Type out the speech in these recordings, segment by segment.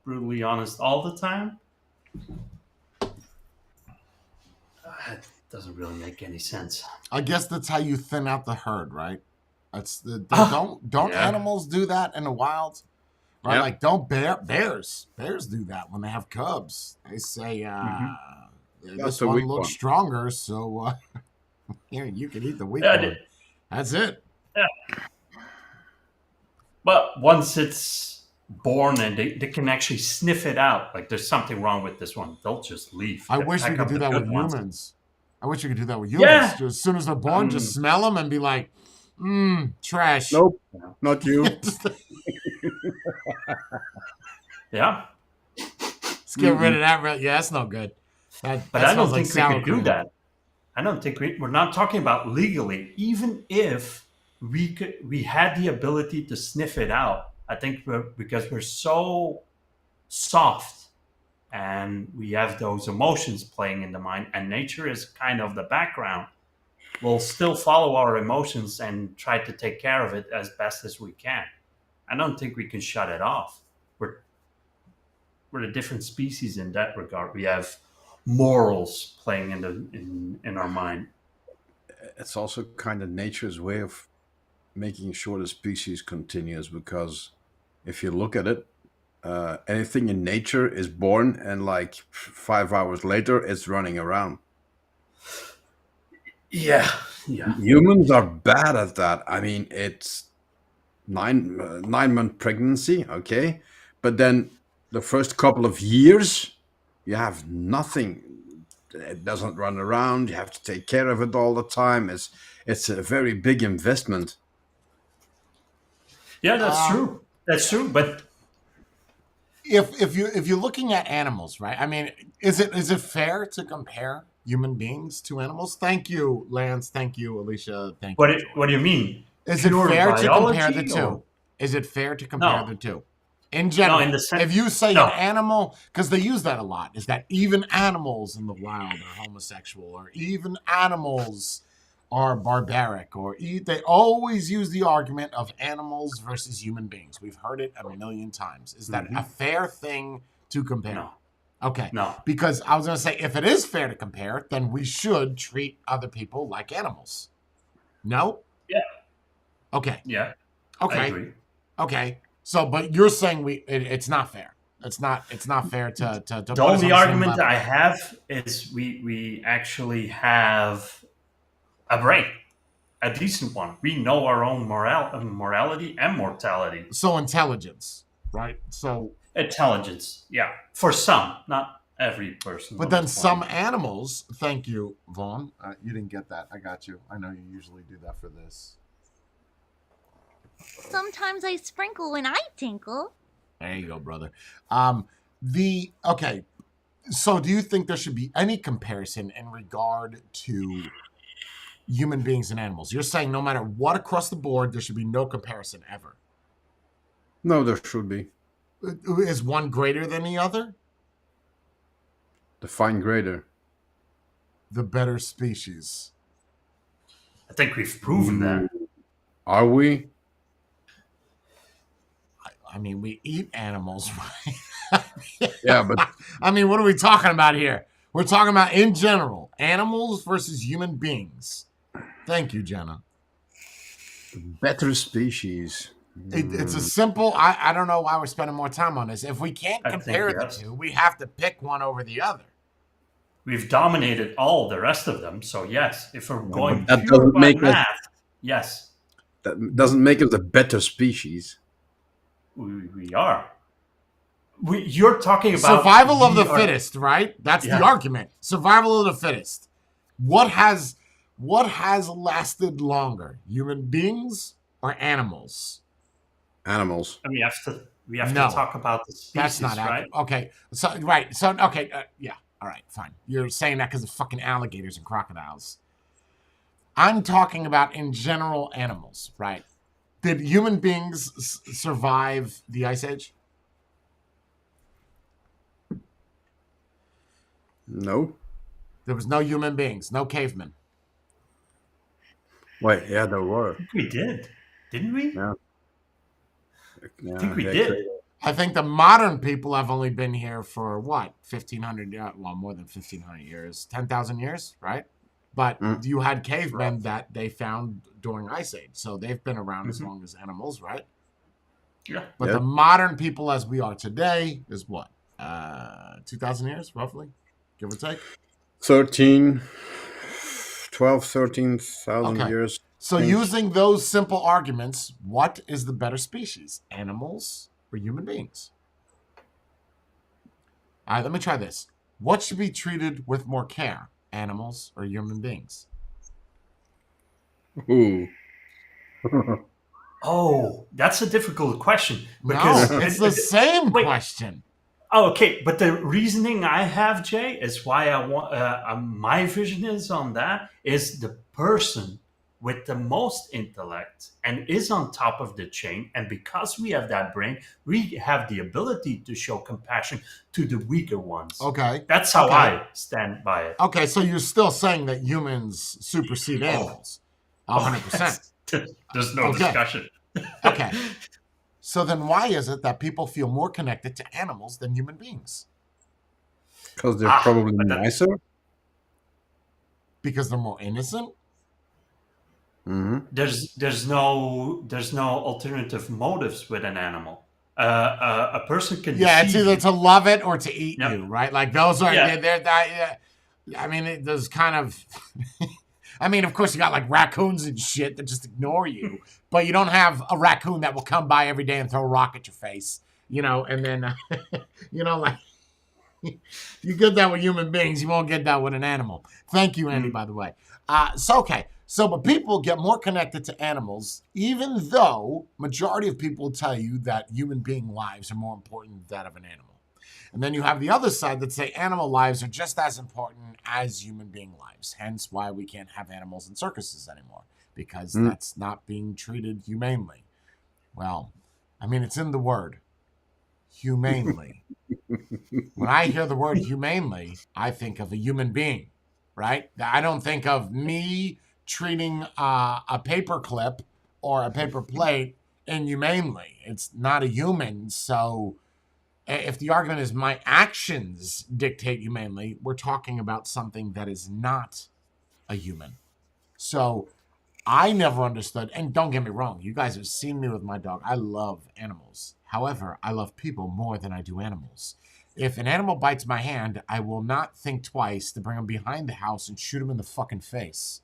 brutally honest all the time, it doesn't really make any sense. I guess that's how you thin out the herd, right? Ah, Don't yeah. animals do that in the wild? Right? Yep. Like don't bears do that when they have cubs. They say Hmm. That's this the one weak looks one. stronger, so here you can eat the weak Yeah, one. That's it. yeah. But once it's born and they can actually sniff it out, like there's something wrong with this one, they'll just leave. I They wish we pack could up do the that with good ones. humans. I wish we could do that with humans. Yeah. Just as soon as they're born, just Um, smell them and be like, trash. Nope, yeah. not you. Just Yeah. get rid Mm-mm. of that. Yeah, that's no good. But That I smells don't like think we sour could do cream. that. I don't think we're not talking about legally. Even if we had the ability to sniff it out, I think because we're so soft and we have those emotions playing in the mind, and nature is kind of the background. We'll still follow our emotions and try to take care of it as best as we can. I don't think we can shut it off. We're we're a different species in that regard. We have morals playing in our mind. It's also kind of nature's way of making sure the species continues because if you look at it, anything in nature is born and like 5 hours later it's running around. Yeah, yeah. Humans are bad at that. I mean, it's 9 month pregnancy, okay, but then the first couple of years you have nothing. It doesn't run around. You have to take care of it all the time. It's a very big investment. Yeah, that's Um, true. That's true. But if you're looking at animals, right? I mean, is it fair to compare human beings to animals? Thank you, Lance. Thank you, Alicia. Thank you, what Jordan. do you mean? Is it Pure fair to compare the biology or two? Is it fair to compare no? the two? In No, in the general, sense. if you say an No, animal, because they use that a lot, is that even animals in the wild are homosexual, or even animals are barbaric, or they always use the argument of animals versus human beings. We've heard it a million times. Is that a hmm fair thing to compare? no, Okay, no. because I was going to say, if it is fair to compare, then we should treat other people like animals. No? Yeah, Okay. yeah. I Okay. agree. Okay. So, but you're saying it's not fair. It's not fair to The put us only on the same argument level. I have is we actually have a brain, a decent one. We know our own morality and mortality. So intelligence, right? So, Intelligence, yeah, for some, not every person but on then this some planet. animals. Thank you, Vaughn. You didn't get that. I got you. I know you usually do that for this. Sometimes I sprinkle when I tinkle. There you go, brother. The okay. So, do you think there should be any comparison in regard to human beings and animals? You're saying no matter what across the board, there should be no comparison ever. No, there should be. Is one greater than the other? The fine grader. The better species. I think we've proven that. Are we? I mean, we eat animals, right? Yeah, but I mean, what are we talking about here? We're talking about in general animals versus human beings. Thank you, Jenna. better species. It's a simple. I don't know why we're spending more time on this. If we can't I think compare the yes. two, we have to pick one over the other. We've dominated all the rest of them. So yes, if we're going But that pure doesn't by make us math, yes, that doesn't make us a better species. we are. You're talking about Survival of the we are- fittest, right? That's Yeah. the argument. Survival of the fittest. What has lasted longer, human beings or animals? Animals. And we have No. to talk about the species, That's not right? accurate. Okay, so right, so okay, yeah, all right, fine. You're saying that because of fucking alligators and crocodiles. I'm talking about in general animals, right? Did human beings survive the Ice Age? No. There was no human beings, no cavemen. Wait, yeah, there were. I think we did, didn't we? Yeah. I think we Yeah, did. I think the modern people have only been here for what, 1,500 years? Well, more than 1,500 years, 10,000 years, right? But you had cavemen that they found during Ice Age, so they've been around as long as animals, right? Yeah. But the modern people as we are today is what? 2,000 years, roughly, give or take? 13,000 Okay. years. So using those simple arguments, what is the better species, animals or human beings? All right, let me try this. What should be treated with more care, animals or human beings? Ooh. Oh, that's a difficult question No, because it's the same wait. question. Oh, okay, but the reasoning I have, Jay, is why I want my vision is on that is the person with the most intellect and is on top of the chain, and because we have that brain, we have the ability to show compassion to the weaker ones. Okay. That's how Okay. I stand by it. Okay, so you're still saying that humans supersede animals. 100%. There's no Okay. discussion. Okay. So then why is it that people feel more connected to animals than human beings? Because they're probably but that- nicer. Because they're more innocent? There's no alternative motives with an animal. A person can Yeah, it's deceive either you. to love it or to eat Yep. you, right? Like those are, Yeah. they're that. I mean, there's kind of. I mean, of course, you got like raccoons and shit that just ignore you, but you don't have a raccoon that will come by every day and throw a rock at your face, and then, like you get that with human beings, you won't get that with an animal. Thank you, Andy, by the way. But people get more connected to animals, even though majority of people tell you that human being lives are more important than that of an animal. And then you have the other side that say animal lives are just as important as human being lives. Hence why we can't have animals in circuses anymore, because that's not being treated humanely. Well, I mean, it's in the word, humanely. When I hear the word humanely, I think of a human being, right? I don't think of me treating a paper clip or a paper plate inhumanely. It's not a human, so if the argument is my actions dictate humanely, we're talking about something that is not a human. So I never understood, and don't get me wrong, you guys have seen me with my dog. I love animals. However, I love people more than I do animals. If an animal bites my hand, I will not think twice to bring him behind the house and shoot him in the fucking face.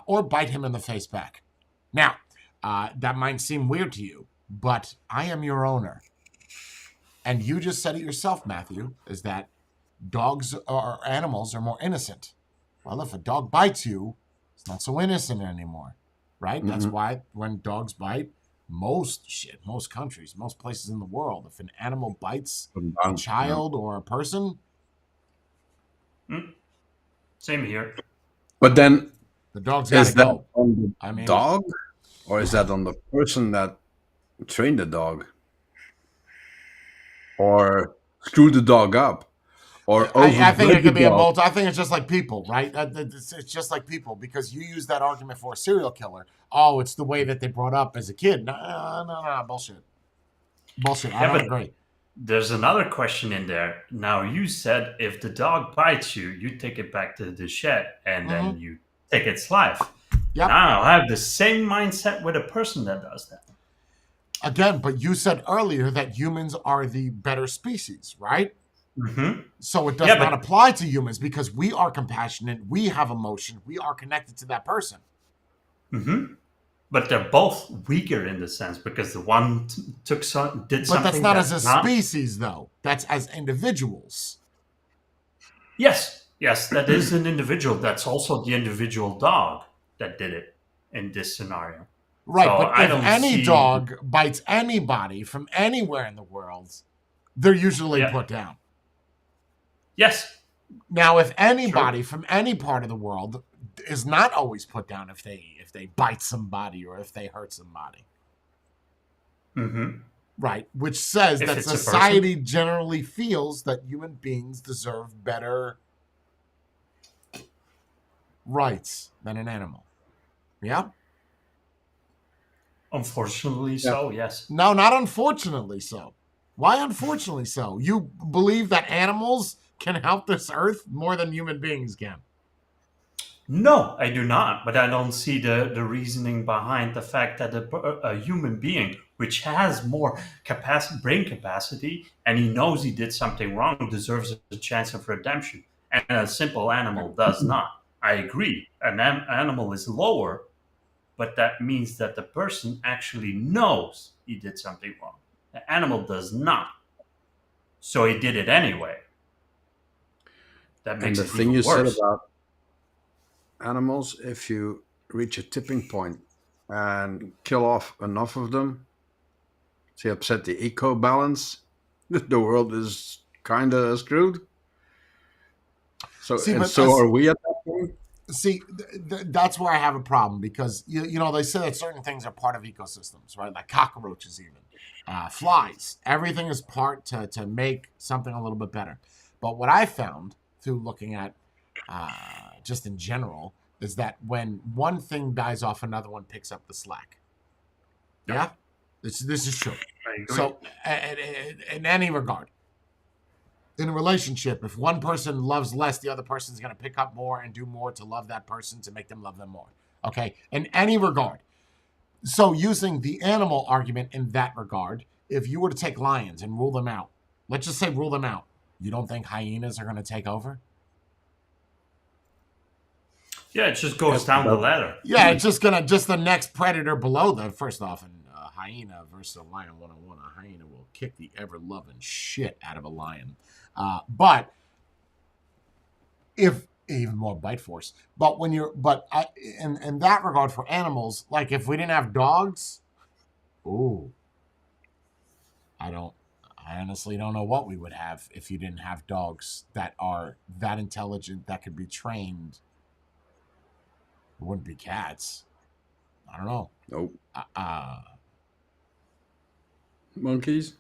Or bite him in the face back. Now, that might seem weird to you, but I am your owner. And you just said it yourself, Matthew, is that dogs or animals are more innocent. Well, if a dog bites you, it's not so innocent anymore, right? Mm-hmm. That's why when dogs bite, most countries, most places in the world, if an animal bites a child or a person. Same here. But then the dog's got to go. On the dog? Or is that on the person that trained the dog? Or screw the dog up, or I think it could be I think it's just like people, right? It's just like people, because you use that argument for a serial killer. Oh, it's the way that they brought up as a kid. No, bullshit. I don't agree. There's another question in there. Now, you said if the dog bites you, you take it back to the shed and then you take its life. Yep. Now, I have the same mindset with a person that does that. Again, but you said earlier that humans are the better species, right? Mm-hmm. So it does not apply to humans because we are compassionate, we have emotion, we are connected to that person. Mm-hmm. But they're both weaker in the sense because the one did something. But that's not as a species, though. That's as individuals. Yes, that is an individual. That's also the individual dog that did it in this scenario. Right, so but if any dog bites anybody from anywhere in the world, they're usually put down. Yes. Now, if anybody from any part of the world is not always put down if they bite somebody or if they hurt somebody. Mm-hmm. Right, which says that society generally feels that human beings deserve better rights than an animal. Yeah? Unfortunately so, yes. No, not unfortunately so. Why unfortunately so? You believe that animals can help this earth more than human beings can. No, I do not. But I don't see the reasoning behind the fact that a human being, which has more brain capacity, and he knows he did something wrong, deserves a chance of redemption, and a simple animal does not. I agree. An animal is lower, but that means that the person actually knows he did something wrong. The animal does not, so he did it anyway. That And makes the it thing even you said worse. about animals, if you reach a tipping point and kill off enough of them to upset the eco balance, the world is kind of screwed. So See, and but so are we at that point. see, that's where I have a problem because you know they say that certain things are part of ecosystems, right? Like cockroaches, even flies. Everything is part to make something a little bit better. But what I found through looking at just in general is that when one thing dies off, another one picks up the slack. Yeah, this is true. I agree. So, in any regard, in a relationship, if one person loves less, the other person is going to pick up more and do more to love that person to make them love them more. Okay, in any regard. So, using the animal argument in that regard, if you were to take lions and rule them out, let's just say rule them out, you don't think hyenas are going to take over? Yeah, it just goes down the But ladder. Yeah, it's just the next predator below them. First off, in hyena versus a lion 101, a hyena will kick the ever loving shit out of a lion. But if even more bite force. But when you're in that regard for animals, like if we didn't have dogs, ooh, I honestly don't know what we would have if you didn't have dogs that are that intelligent that could be trained. It wouldn't be cats. I don't know. nope. Uh, Monkeys.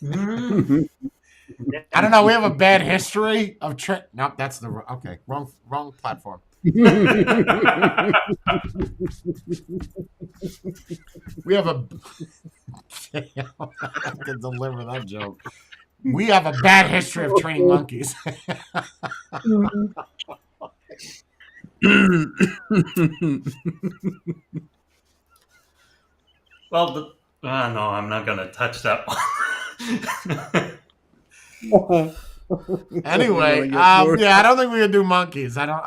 Mm, I don't know. We have a bad history of Nope, that's the okay. Wrong platform. We have a. I have to deliver that joke. We have a bad history of training monkeys. well, no, I'm not gonna touch that one. Anyway, You're gonna get worse. yeah, I don't think we could do monkeys. I don't.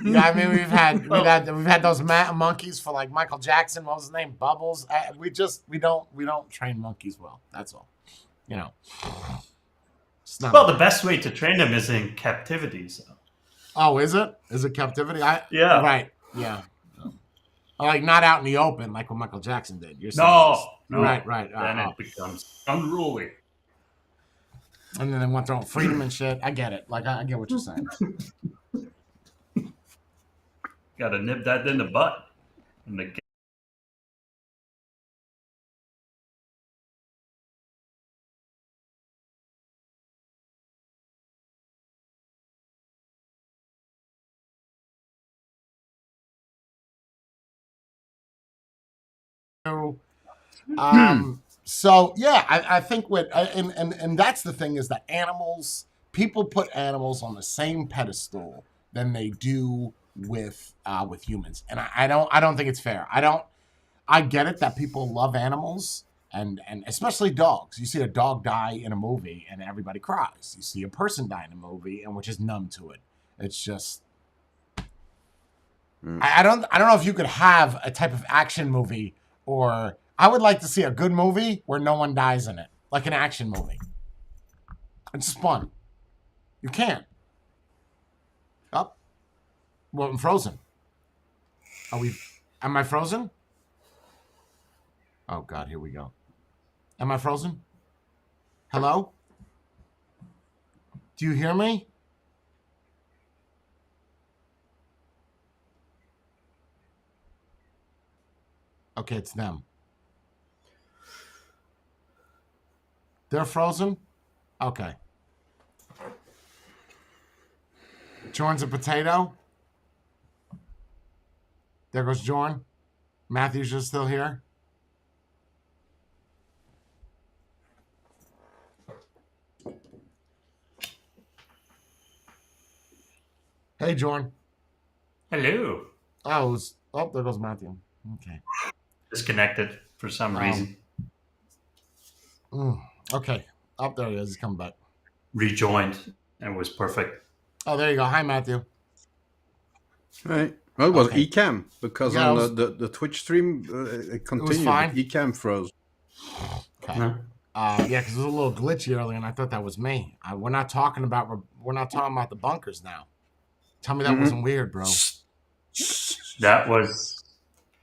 Yeah, I mean we've had those monkeys for like Michael Jackson. What was his name? Bubbles. We don't train monkeys well. That's all. You know. It's not Well, the best way to train them is in captivity. So. Oh, is it? Is it captivity? Yeah. Right. Yeah. Like not out in the open, like what Michael Jackson did. You're saying No. Right. Then it becomes unruly. And then they want their own freedom and shit. I get it. Like I get what you're saying. Got to nip that in the butt. And the So yeah, I think what and that's the thing is that people put animals on the same pedestal than they do with humans, and I don't think it's fair. I get it that people love animals and especially dogs. You see a dog die in a movie and everybody cries. You see a person die in a movie and we're just numb to it. It's just I don't know if you could have a type of action movie, or I would like to see a good movie where no one dies in it, like an action movie. It's just fun. You can't. Oh, well, I'm frozen. Am I frozen? Oh God, here we go. Am I frozen? Hello? Do you hear me? Okay, it's them. They're frozen? Okay. Jordan's a potato? There goes Jorn. Matthew's just still here. Hey, Jorn. Hello. Oh, there goes Matthew. Okay. Disconnected for some reason. Okay. Oh, there he is. He's coming back. Rejoined. It was perfect. Oh, there you go. Hi, Matthew. Right. Well, it was Okay. Ecamm because on the Twitch stream it continued. fine. But Ecamm froze. Okay. No? Yeah, because it was a little glitchy earlier, and I thought that was me. We're not talking about the bunkers now. Tell me that wasn't weird, bro. That was.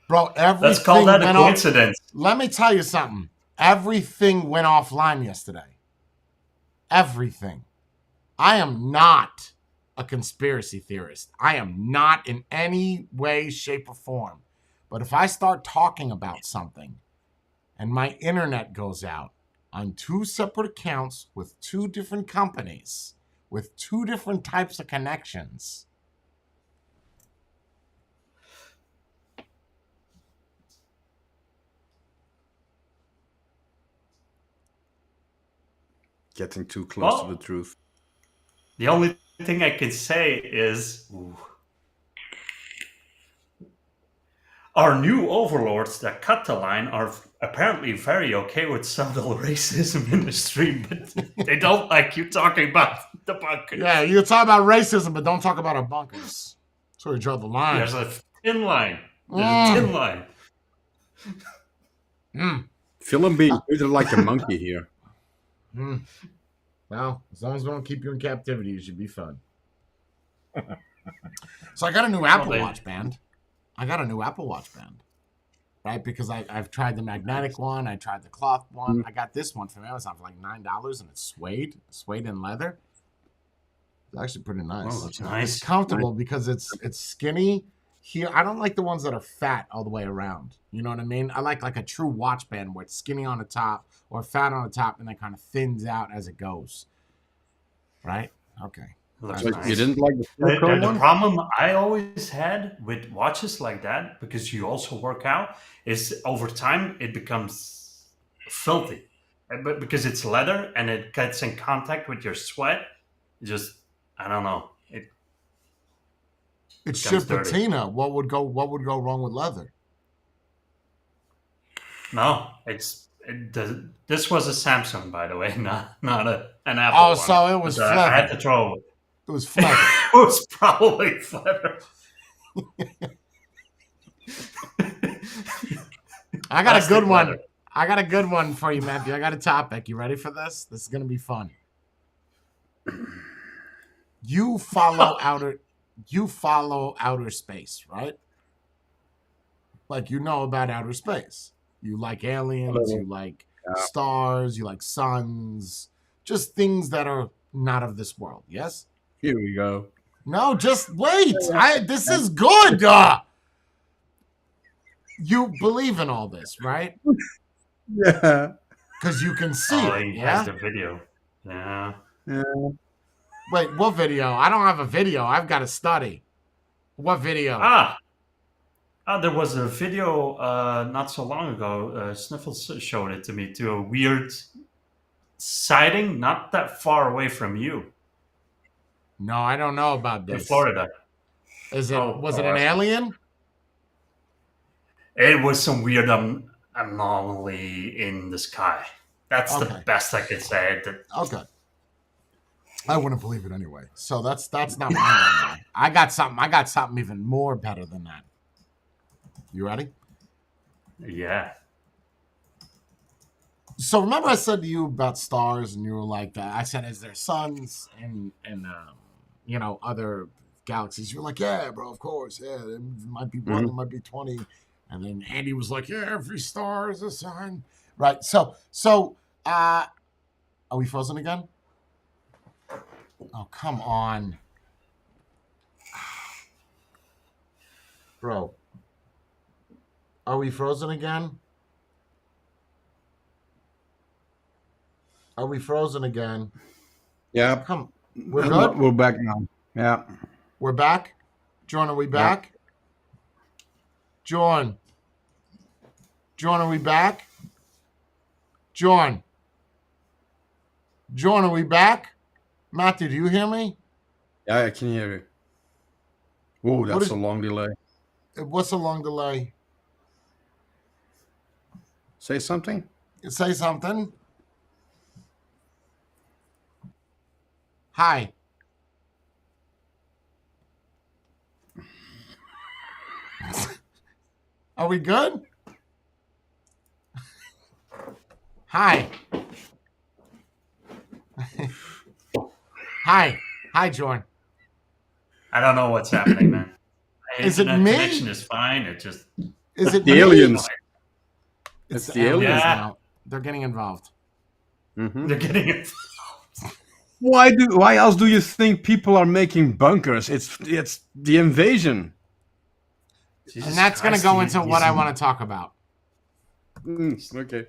Bro, everything. Let's call that a coincidence. Let me tell you something. Everything went offline yesterday. Everything. I am not a conspiracy theorist. I am not in any way, shape, or form. But if I start talking about something and my internet goes out on 2 separate accounts with 2 different companies with 2 different types of connections, Getting too close to the truth. The only thing I can say is our new overlords that cut the line are apparently very okay with subtle racism in the stream, but they don't like you talking about the bunkers. yeah, you talk about racism, but don't talk about our bunkers. That's where we draw the line. There's a thin line. There's a thin line. Feel him being treated like a monkey here. Well, as long as we don't keep you in captivity, it should be fun. So I got a new Apple Watch band. Right? Because I've tried the magnetic one. I tried the cloth one. I got this one from Amazon for like $9, and it's suede and leather. It's actually pretty nice. Oh, that's nice. It's comfortable because it's skinny. Here, I don't like the ones that are fat all the way around. You know what I mean? I like a true watch band where it's skinny on the top or fat on the top and then kind of thins out as it goes. Right? Okay. Looks Wait, nice. you didn't like the silicone The one? problem I always had with watches like that, because you also work out, is over time it becomes filthy. But because it's leather and it gets in contact with your sweat, I don't know. It's becomes dirty. patina. What would go wrong with leather? No, this was a Samsung, by the way, not an Apple. Oh, one. so it was I had leather. to throw it. It was flat. It was probably leather. I got a good one. Leather. I got a good one for you, Matthew. I got a topic. You ready for this? This is gonna be fun. You follow outer space, right? Like you know about outer space. You like aliens, you like stars, you like suns, just things that are not of this world. Yes? Here we go. No, just wait. This is good. You believe in all this, right? Yeah. Because you can see Oh, it. he Yeah. has the video. Yeah. Wait, what video? I don't have a video. I've got to study. What video? There was a video not so long ago. Sniffles showed it to me, to a weird sighting not that far away from you No, I don't know about in this. Florida. Was it an alien? It was some weird anomaly in the sky. That's the best I could say. Okay. I wouldn't believe it anyway. So that's not mine. I got something even more better than that. You ready? Yeah. So remember I said to you about stars, and you were like, I said, is there suns and other galaxies? You're like, yeah, bro, of course, yeah. There might be one, there might be 20. And then Andy was like, yeah, every star is a sun. Right. So are we frozen again? Oh, come on. Bro. Are we frozen again? Are we frozen again? Yeah. Come. We're good? We're back now. Yeah. We're back? John, are we back? John, are we back? John, are we back? Matthew, do you hear me? Yeah, I can hear you. Whoa, that's a long delay. What's a long delay? Say something. Say something. Hi. Are we good? Hi. Hi, Jordan. I don't know what's happening, man. My Is it internet me? connection is fine. It just Is it The me? aliens. It's the the aliens aliens. Yeah. now. They're getting involved. Mhm. they're getting it. Why else do you think people are making bunkers? It's the invasion. Jesus And that's going to Christ, go these- into what I want to talk about. Okay.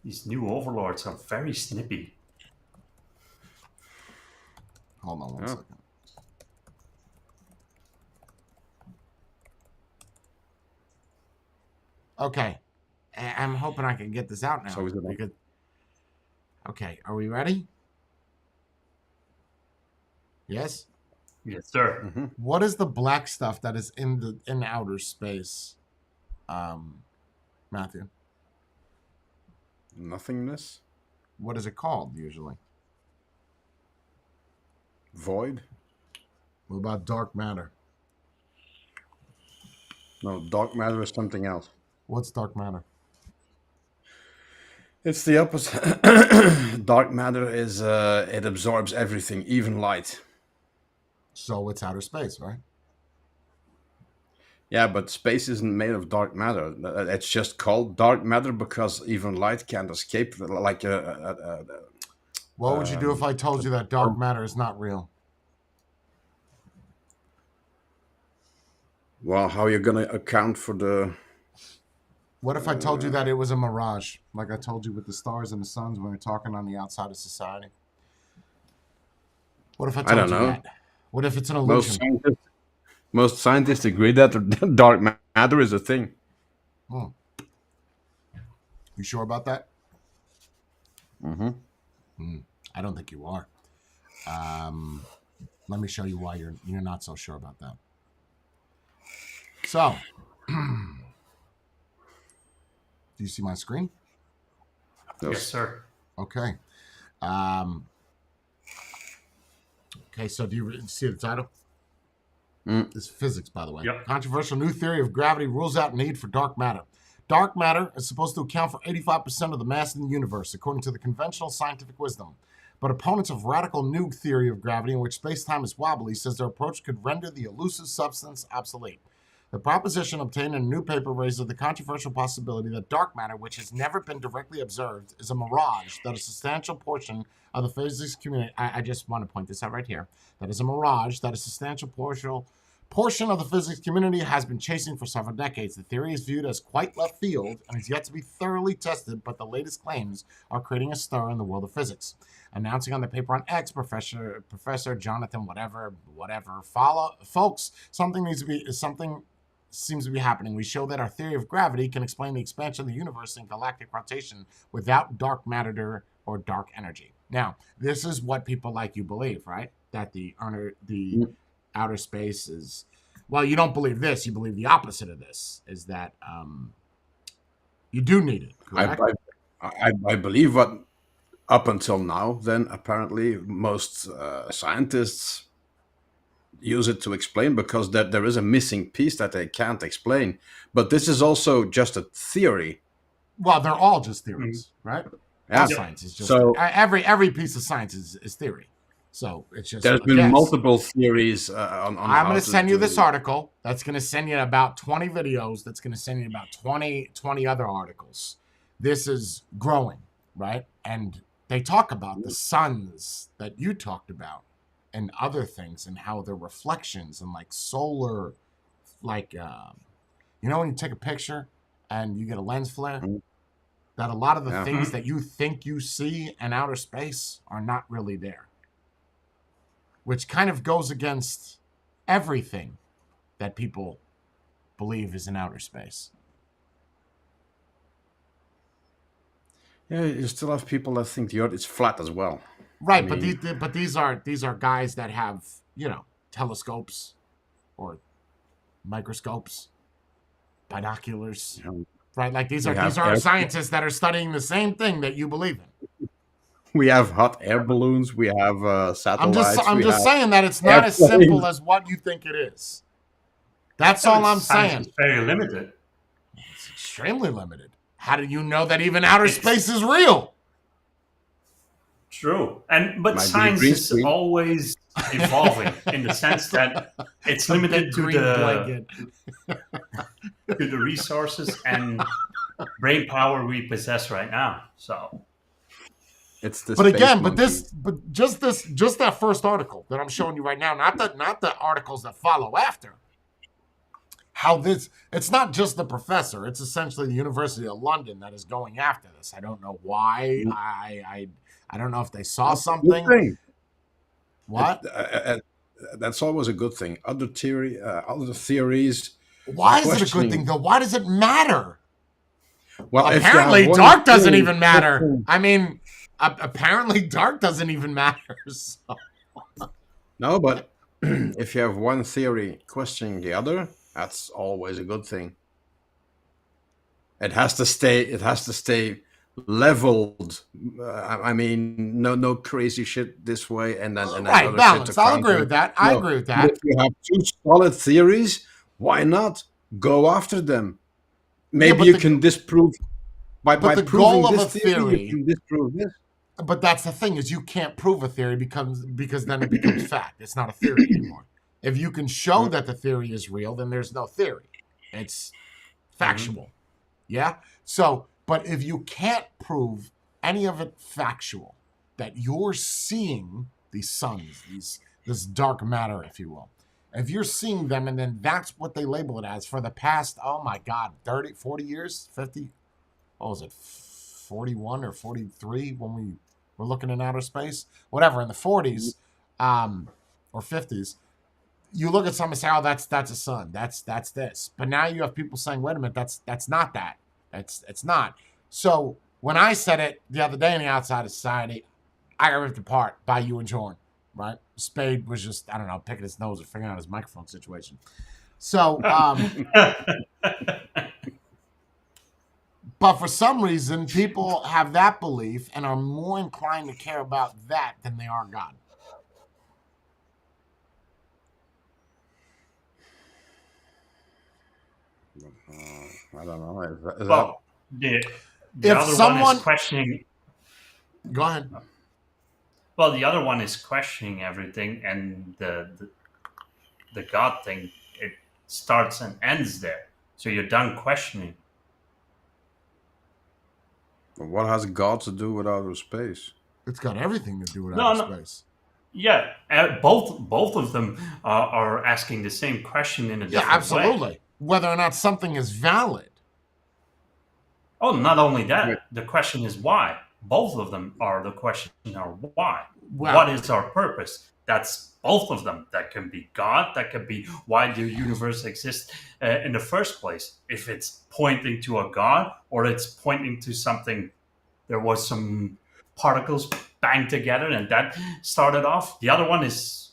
These new overlords are very snippy. Hold on one Yeah. second. Okay. I'm hoping I can get this out now. So is it on? Because... Okay, are we ready? Yes? Yes, sir. Mhm. What is the black stuff that is in outer space? Matthew, Nothingness. what is it called usually? Void. What about dark matter? No, dark matter is something else. What's dark matter? It's the opposite. Dark matter is it absorbs everything, even light. So it's outer space, right? Yeah, but space isn't made of dark matter. It's just called dark matter because even light can't escape. Like What would you do if I told you that dark matter is not real? well, how are you gonna account for the? What if I told you that it was a mirage, like I told you with the stars and the suns when we were talking on the outside of society? What if I told don't you know. that? What if it's an illusion? Most scientists agree that dark matter is a thing. You sure about that? Mm-hmm. I don't think you are. Let me show you why you're not so sure about that. So, do you see my screen? Yes, sir. Okay. Okay, so do you see the title? It's physics, by the way. Yep. Controversial new theory of gravity rules out need for dark matter. Dark matter is supposed to account for 85% of the mass in the universe, according to the conventional scientific wisdom. But opponents of radical new theory of gravity, in which space-time is wobbly, says their approach could render the elusive substance obsolete. The proposition obtained in a new paper raises the controversial possibility that dark matter, which has never been directly observed, is a mirage that a substantial portion of the physics community... I just want to point this out right here. That is a mirage that a substantial portion of the physics community has been chasing for several decades. The theory is viewed as quite left field and is yet to be thoroughly tested, but the latest claims are creating a stir in the world of physics. Announcing on the paper on X, Professor Jonathan, whatever, folks, something seems to be happening. We show that our theory of gravity can explain the expansion of the universe in galactic rotation without dark matter or dark energy. Now, this is what people like you believe, right? That the outer space is... Well, you don't believe this. You believe the opposite of this, is that you do need it, correct? I believe what up until now, then apparently most scientists use it to explain because there is a missing piece that they can't explain. But this is also just a theory. Well, they're all just theories, right? Yeah. All science is just So every piece of science is theory. So it's just there's a been guess. multiple theories on I'm how going to send you do this article. That's going to send you about 20 videos. That's going to send you about 20 other articles. This is growing, right? And they talk about the suns that you talked about and other things and how they're reflections and like solar, like, you know, when you take a picture and you get a lens flare, that a lot of the things that you think you see in outer space are not really there. Which kind of goes against everything that people believe is in outer space. Yeah, you still have people that think the Earth is flat as well. Right, I but mean, these are guys that have, telescopes or microscopes, binoculars. Right, like these we have are air, scientists that are studying the same thing that you believe in. we have hot air balloons, we have satellites, I'm we just have saying that it's not as simple airplanes. as what you think it is. That's Yeah, all but I'm science saying. is very limited. It's extremely limited. How do you know that even outer It's space is real? true, but Might be a science green is screen. always evolving in the sense that it's A big limited green blanket. to the resources and brain power we possess right now. So, It's the But space again, monkeys. just that first article that I'm showing you right now, not the articles that follow after. How this, it's not just the professor, it's essentially the University of London that is going after this. I don't know why. I don't know if they saw That's a good something. thing. What? That's always a good thing. Other theories. Why is it a good questioning. thing though? Why does it matter? Well, if you have Apparently, one dark doesn't theory even matter. questioning- I mean, apparently, dark doesn't even matter. So. No, but if you have one theory questioning the other, that's always a good thing. It has to stay. It has to stay leveled. I mean, no crazy shit this way, and then Right, other shit to balance. I'll agree counter. with that. I No, agree with but that. if you have two solid theories, why not go after them? Maybe but you the- can disprove by the proving goal of this a theory. theory- You can disprove this. But that's the thing, is you can't prove a theory because then it becomes fact. It's not a theory anymore. If you can show that the theory is real, then there's no theory. It's factual. Yeah? So, but if you can't prove any of it factual, that you're seeing these suns, this dark matter, if you will, if you're seeing them and then that's what they label it as for the past, oh my God, 30, 40 years, 50, what was it, 41 or 43 when we were looking in outer space? Whatever, in the 40s or 50s, you look at something and say, oh, that's a sun. That's this. But now you have people saying, wait a minute, that's not that. It's not. So when I said it the other day in the Outside of Society, I got ripped apart by you and Jorn, right? Spade was just, I don't know, picking his nose or figuring out his microphone situation. So, but for some reason, people have that belief and are more inclined to care about that than they are God. I don't know. Is well, the If other one someone- is questioning. Go ahead. Well, the other one is questioning everything, and the God thing, it starts and ends there. So you're done questioning. what has God to do with outer space? It's got everything to do with No, outer no. space. Yeah, both of them are asking the same question in a Yeah, different absolutely. way. Whether or not something is valid. Oh, not only that, Yeah. the question is why. Both of them are the question are why. Well- What is our purpose? That's both of them. That can be God. That can be why the universe exists in the first place. If it's pointing to a God or it's pointing to something, there was some particles banged together and that started off. The other one is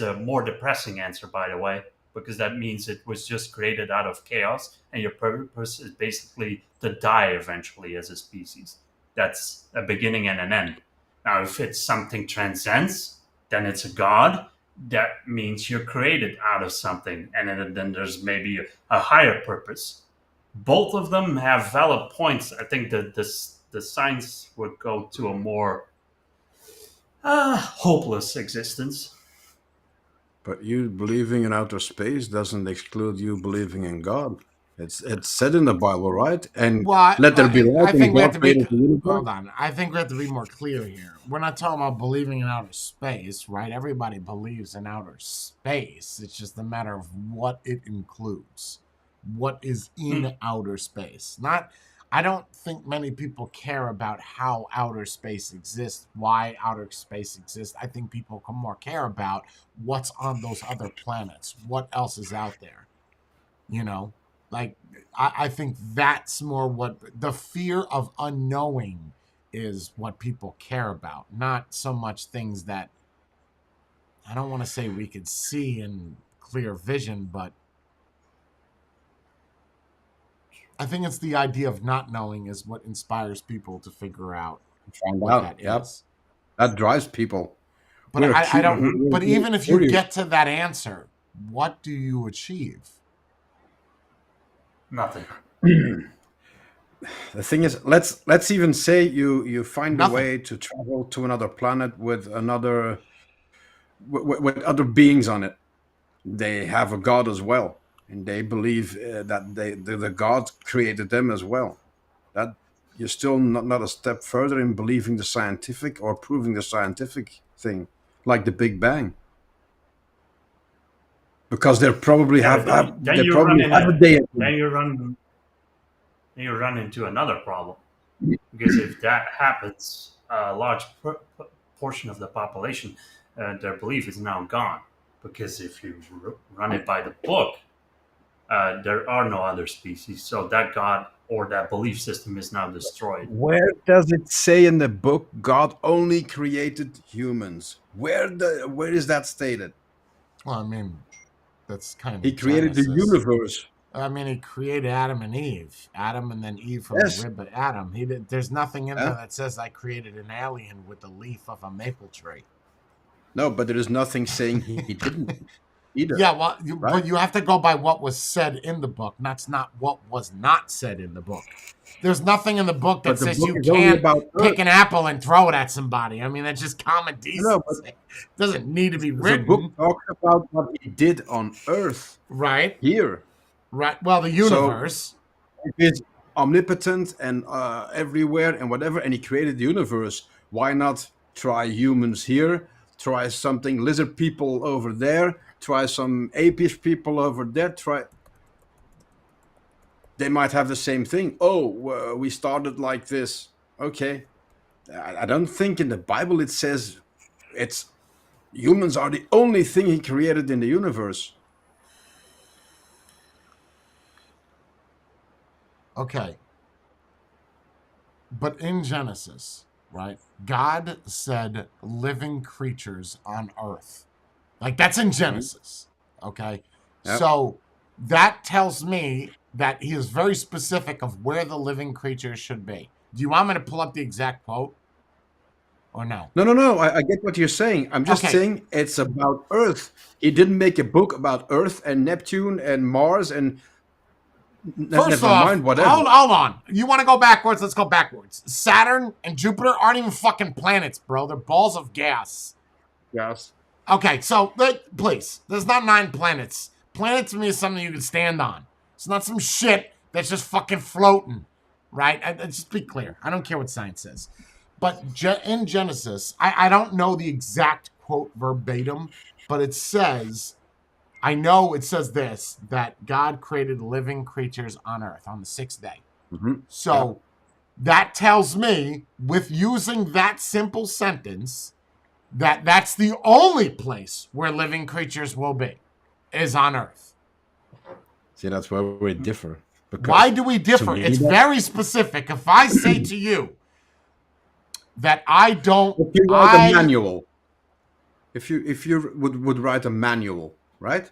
a more depressing answer, by the way, because that means it was just created out of chaos and your purpose is basically to die eventually as a species. That's a beginning and an end. Now, if it's something transcends, then it's a God. That means you're created out of something, and then there's maybe a higher purpose. Both of them have valid points. I think that the science would go to a more hopeless existence. But you believing in outer space doesn't exclude you believing in God. It's said in the Bible, right? And Well, let there be light. I think and we God have to be. created the universe. Hold on. I think we have to be more clear here. We're not talking about believing in outer space, right? Everybody believes in outer space. It's just a matter of what it includes. What is in outer space? Not. I don't think many people care about how outer space exists, why outer space exists. I think people more care about what's on those other planets, what else is out there. You know, like I think that's more what the fear of unknowing is what people care about, not so much things that I don't want to say we could see in clear vision, but I think it's the idea of not knowing is what inspires people to figure out Find what out. that Yep. is. That drives people. But I don't. But We're even if you curious. get to that answer, what do you achieve? Nothing. The thing is, let's even say you find Nothing. a way to travel to another planet with with other beings on it. They have a god as well, and they believe that the god created them as well. That you're still not a step further in believing the scientific or proving the scientific thing, like the Big Bang, because they probably Yeah, have, but then, have then they you run probably in have a a, day. then you run into another problem, because if that happens, a large portion of the population, their belief is now gone. Because if you run it by the book, there are no other species, so that god or that belief system is now destroyed. Where does it say in the book God only created humans? Where is that stated? Well, I mean, that's kind He of created the Genesis. universe. I mean, he created Adam and Eve. Adam and then Eve from Yes. the rib of Adam. He did. There's nothing in Yeah. there that says I created an alien with the leaf of a maple tree. No, but there is nothing saying he didn't either. Yeah, well, right? but you have to go by what was said in the book. That's not what was not said in the book. There's nothing in the book that But the says book you is only can't about pick Earth. an apple and throw it at somebody. I mean, that's just common decency. No, but It doesn't need to be the written. book talks about what he did on Earth Right. here. Right. Well, the universe. If he's omnipotent and everywhere and whatever, and he created the universe, why not try humans here? Try something lizard people over there. Try some apish people over there. Try. They might have the same thing. Oh, we started like this. Okay. I don't think in the Bible it says it's humans are the only thing he created in the universe. Okay. But in Genesis, right, God said living creatures on earth. Like, that's in Genesis. Okay. Yep. So that tells me that he is very specific of where the living creatures should be. Do you want me to pull up the exact quote? Or no? No. I get what you're saying. I'm just Okay. saying it's about Earth. He didn't make a book about Earth and Neptune and Mars and First never off, mind whatever. hold on. You want to go backwards? Let's go backwards. Saturn and Jupiter aren't even fucking planets, bro. They're balls of gas. Yes. Okay, so please, there's not 9 planets. Planet to me is something you can stand on. It's not some shit that's just fucking floating, right? Just be clear. I don't care what science says. But in Genesis, I don't know the exact quote verbatim, but it says, I know it says this, that God created living creatures on earth on the 6th day. Mm-hmm. So that tells me, with using that simple sentence, that that's the only place where living creatures will be, is on earth. See, that's where we differ. Because Why do we differ? me, It's that- very specific. If I say to you that I don't, If you write a manual, if you would write a manual, right?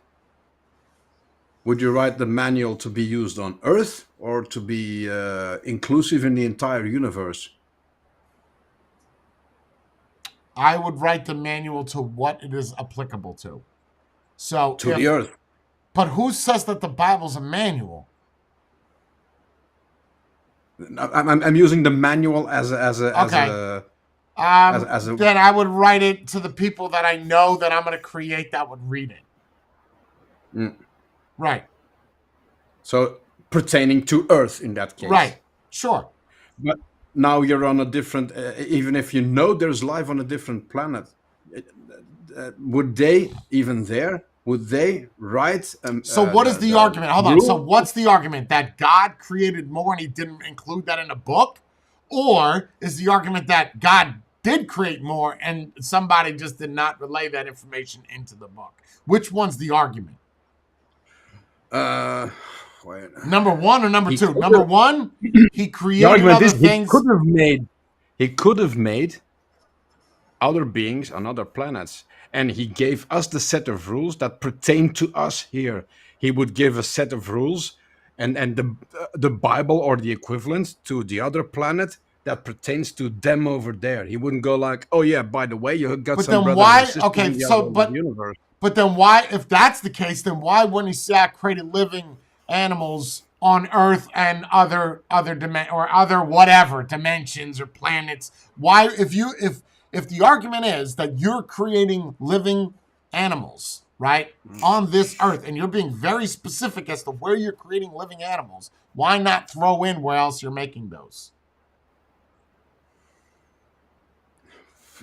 Would you write the manual to be used on Earth or to be inclusive in the entire universe? I would write the manual to what it is applicable to. So To the Earth. But who says that the Bible's a manual? I'm using the manual as Okay. a Then I would write it to the people that I know that I'm going to create that would read it. Mm. Right. So pertaining to Earth in that case. Right. Sure. But now you're on a different. Even if you know there's life on a different planet, would they even there would they write? So what is the argument? Hold on. rule? So what's the argument? That God created more and he didn't include that in a book? Or is the argument that God did create more and somebody just did not relay that information into the book? Which one's the argument? Wait. Number one or number He two? could Number have- one, he The created argument other is things. he could have made other beings on other planets, and he gave us the set of rules that pertain to us here. He would give a set of rules, and the Bible or the equivalent to the other planet that pertains to them over there. He wouldn't go like, "Oh yeah, by the way, you got But some then brothers why? and sisters Okay, in the so other end of the universe." But then why, if that's the case, then why wouldn't he say I created living animals on Earth and other whatever dimensions or planets? Why, if the argument is that you're creating living animals, right, on this Earth, and you're being very specific as to where you're creating living animals, why not throw in where else you're making those?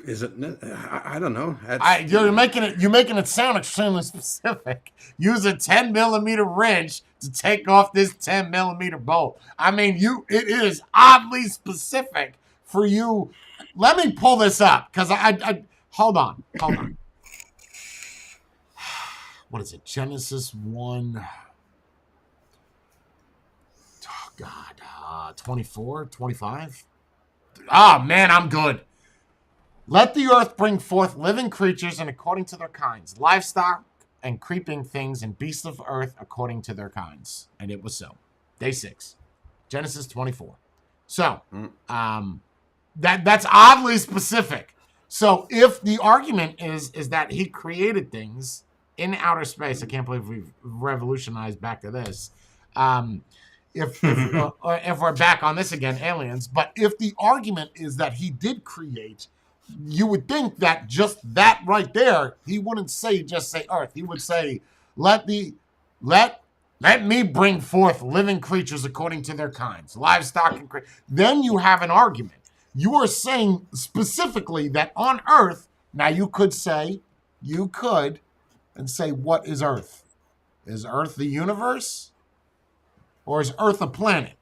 Is it? I don't know. You're making it sound extremely specific. Use a 10 millimeter wrench to take off this 10 millimeter bolt. I mean, it is oddly specific for you. Let me pull this up because I hold on. What is it? Genesis 1. Oh God, 24, 25. Ah, man, I'm good. Let the earth bring forth living creatures and according to their kinds, livestock and creeping things and beasts of earth according to their kinds. And it was so. Day 6. Genesis 24. So, that's oddly specific. So, if the argument is that he created things in outer space, I can't believe we've revolutionized back to this. If we're back on this again, aliens. But if the argument is that he did create, you would think that just that right there, he wouldn't just say earth. He would say, let me bring forth living creatures according to their kinds, livestock and then you have an argument. You are saying specifically that on earth, now you could and say, what is earth? Is earth the universe? Or is earth a planet?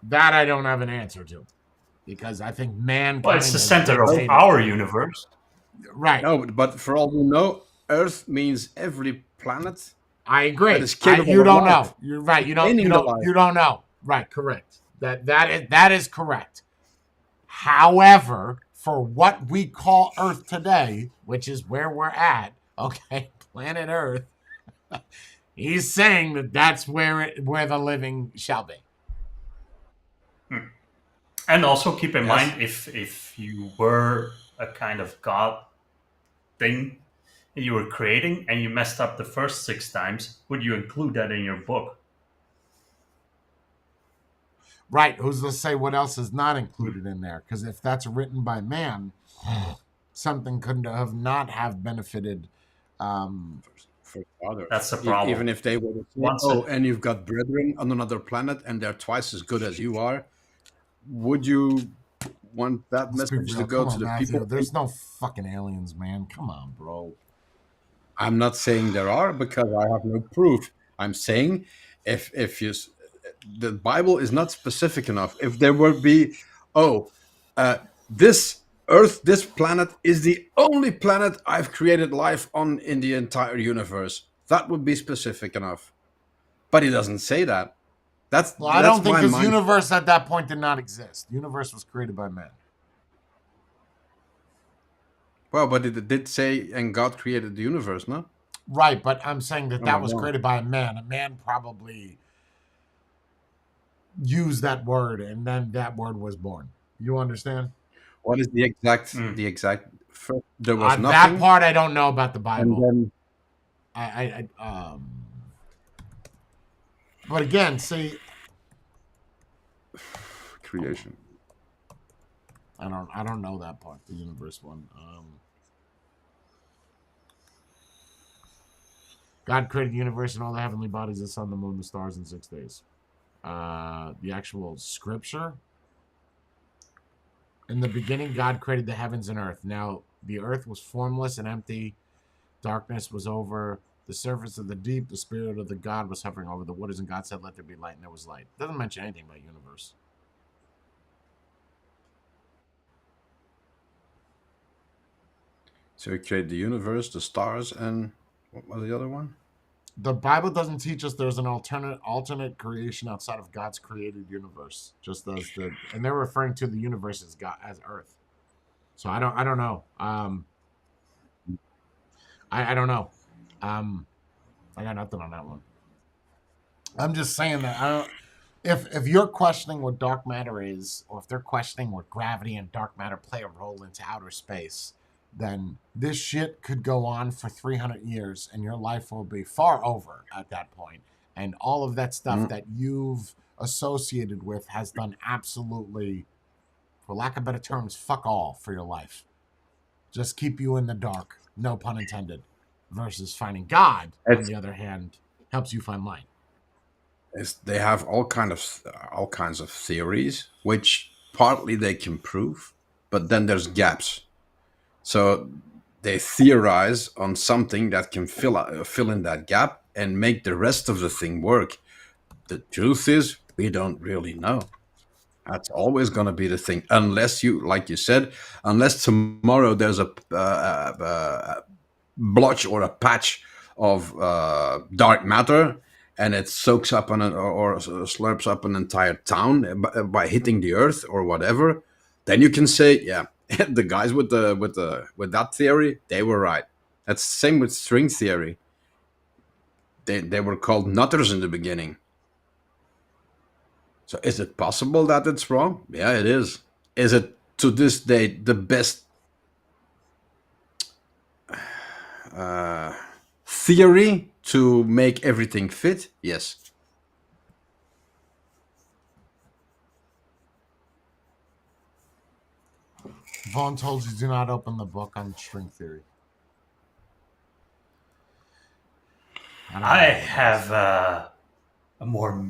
That I don't have an answer to. Because I think mankind... Well, it's the center of our universe. Right. No, but for all we know, Earth means every planet. I agree. That is capable you of don't life. know. You're right. You don't know. Right, correct. That is correct. However, for what we call Earth today, which is where we're at, okay, planet Earth, he's saying that that's where the living shall be. And also keep in mind, if you were a kind of god thing that you were creating and you messed up the first 6 times, would you include that in your book? Right. Who's to say what else is not included in there? Because if that's written by man, something couldn't have benefited. For others. That's the problem. Even if they were to say, and you've got brethren on another planet and they're twice as good as you are, would you want that message to go to the Matthew. people? There's no fucking aliens, man. Come on, bro. I'm not saying there are because I have no proof. I'm saying if the Bible is not specific enough. If there would be, this Earth, this planet is the only planet I've created life on in the entire universe, that would be specific enough. But he doesn't say that. I don't think this universe at that point did not exist. The universe was created by man. Well, but it did say, and God created the universe, no? Right, but I'm saying that was created by a man. A man probably used that word, and then that word was born. You understand? What is the exact? There was nothing. That part I don't know about the Bible. And then but again, see, creation. I don't know that part. The universe one. God created the universe and all the heavenly bodies, the sun, the moon, the stars in 6 days. The actual scripture. In the beginning, God created the heavens and earth. Now, the earth was formless and empty. Darkness was over the surface of the deep. The spirit of the God was hovering over the waters, and God said, "Let there be light," and there was light. Doesn't mention anything about universe. So he created the universe, the stars, and what was the other one? The Bible doesn't teach us there's an alternate creation outside of God's created universe. Just as and they're referring to the universe as God, as Earth. So I don't know. I don't know. I got nothing on that one. I'm just saying that I don't. If you're questioning what dark matter is, or if they're questioning what gravity and dark matter play a role into outer space, then this shit could go on for 300 years, and your life will be far over at that point. And all of that stuff that you've associated with has done absolutely, for lack of better terms, fuck all for your life. Just keep you in the dark, no pun intended. Versus finding God, on the other hand, helps you find light. They have all kinds of theories, which partly they can prove, but then there's gaps. So they theorize on something that can fill in that gap and make the rest of the thing work. The truth is, we don't really know. That's always going to be the thing, unless you, like you said, unless tomorrow there's a blotch or a patch of dark matter, and it soaks up or slurps up an entire town by hitting the earth or whatever. Then you can say, yeah, the guys with that theory, they were right. That's the same with string theory. They were called nutters in the beginning. So is it possible that it's wrong? Yeah, it is. Is it to this day the best theory to make everything fit? Yes. Vaughn told you do not open the book on string theory. I have a more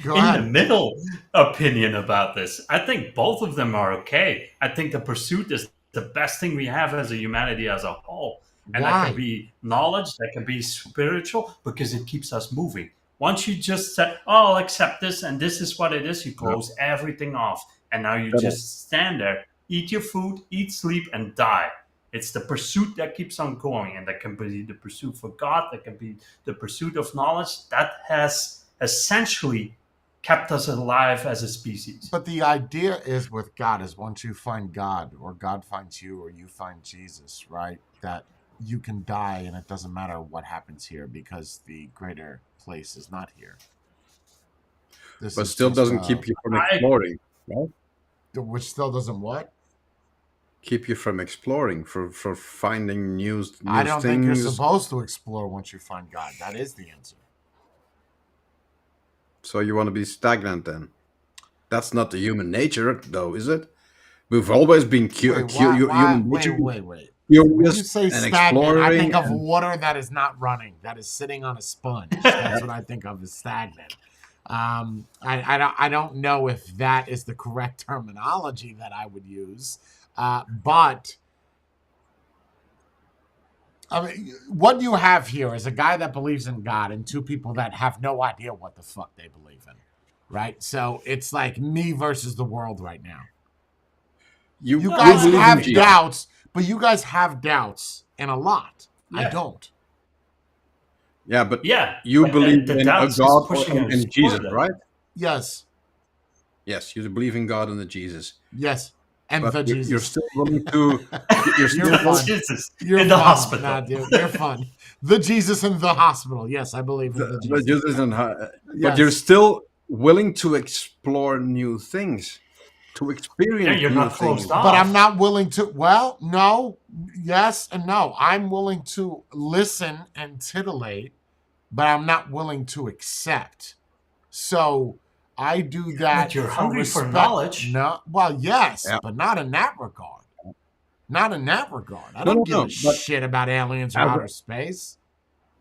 Go in ahead. the middle opinion about this. I think both of them are okay. I think the pursuit is the best thing we have as a humanity as a whole. And that can be knowledge, that can be spiritual, because it keeps us moving. Once you just say, oh, I'll accept this and this is what it is, you close everything off. And now you just stand there, eat your food, eat, sleep, and die. It's the pursuit that keeps on going. And that can be the pursuit for God, that can be the pursuit of knowledge. That has essentially kept us alive as a species. But the idea is with God is once you find God, or God finds you, or you find Jesus, right? That you can die and it doesn't matter what happens here because the greater place is not here. But still doesn't keep you from exploring, right? Which still doesn't what? Keep you from exploring, for finding new I don't things. think you're supposed to explore once you find God. That is the answer. So you want to be stagnant then? That's not the human nature, though, is it? We've always been human nature. Wait. When you say stagnant, I think of water that is not running, that is sitting on a sponge. That's what I think of as stagnant. I don't know if that is the correct terminology that I would use, but I mean, what you have here is a guy that believes in God and two people that have no idea what the fuck they believe in, right? So it's like me versus the world right now. You guys have doubts, but you guys have doubts, and a lot. Yeah. I don't. Yeah, but you believe in a God and Jesus, right? Yes. Yes, you believe in God and the Jesus. Yes, and the Jesus. You're still willing to. You're fun. Jesus in the hospital. Nah, dude, you're fun. The Jesus in the hospital. Yes, I believe in the Jesus. But you're still willing to explore new things. To experience you're not closed off. But I'm not willing to. Well, no, yes, and no. I'm willing to listen and titillate, but I'm not willing to accept. So I do that. But you're hungry for knowledge. No, well, yes, but not in that regard. Not in that regard. I don't give a shit about aliens or outer space.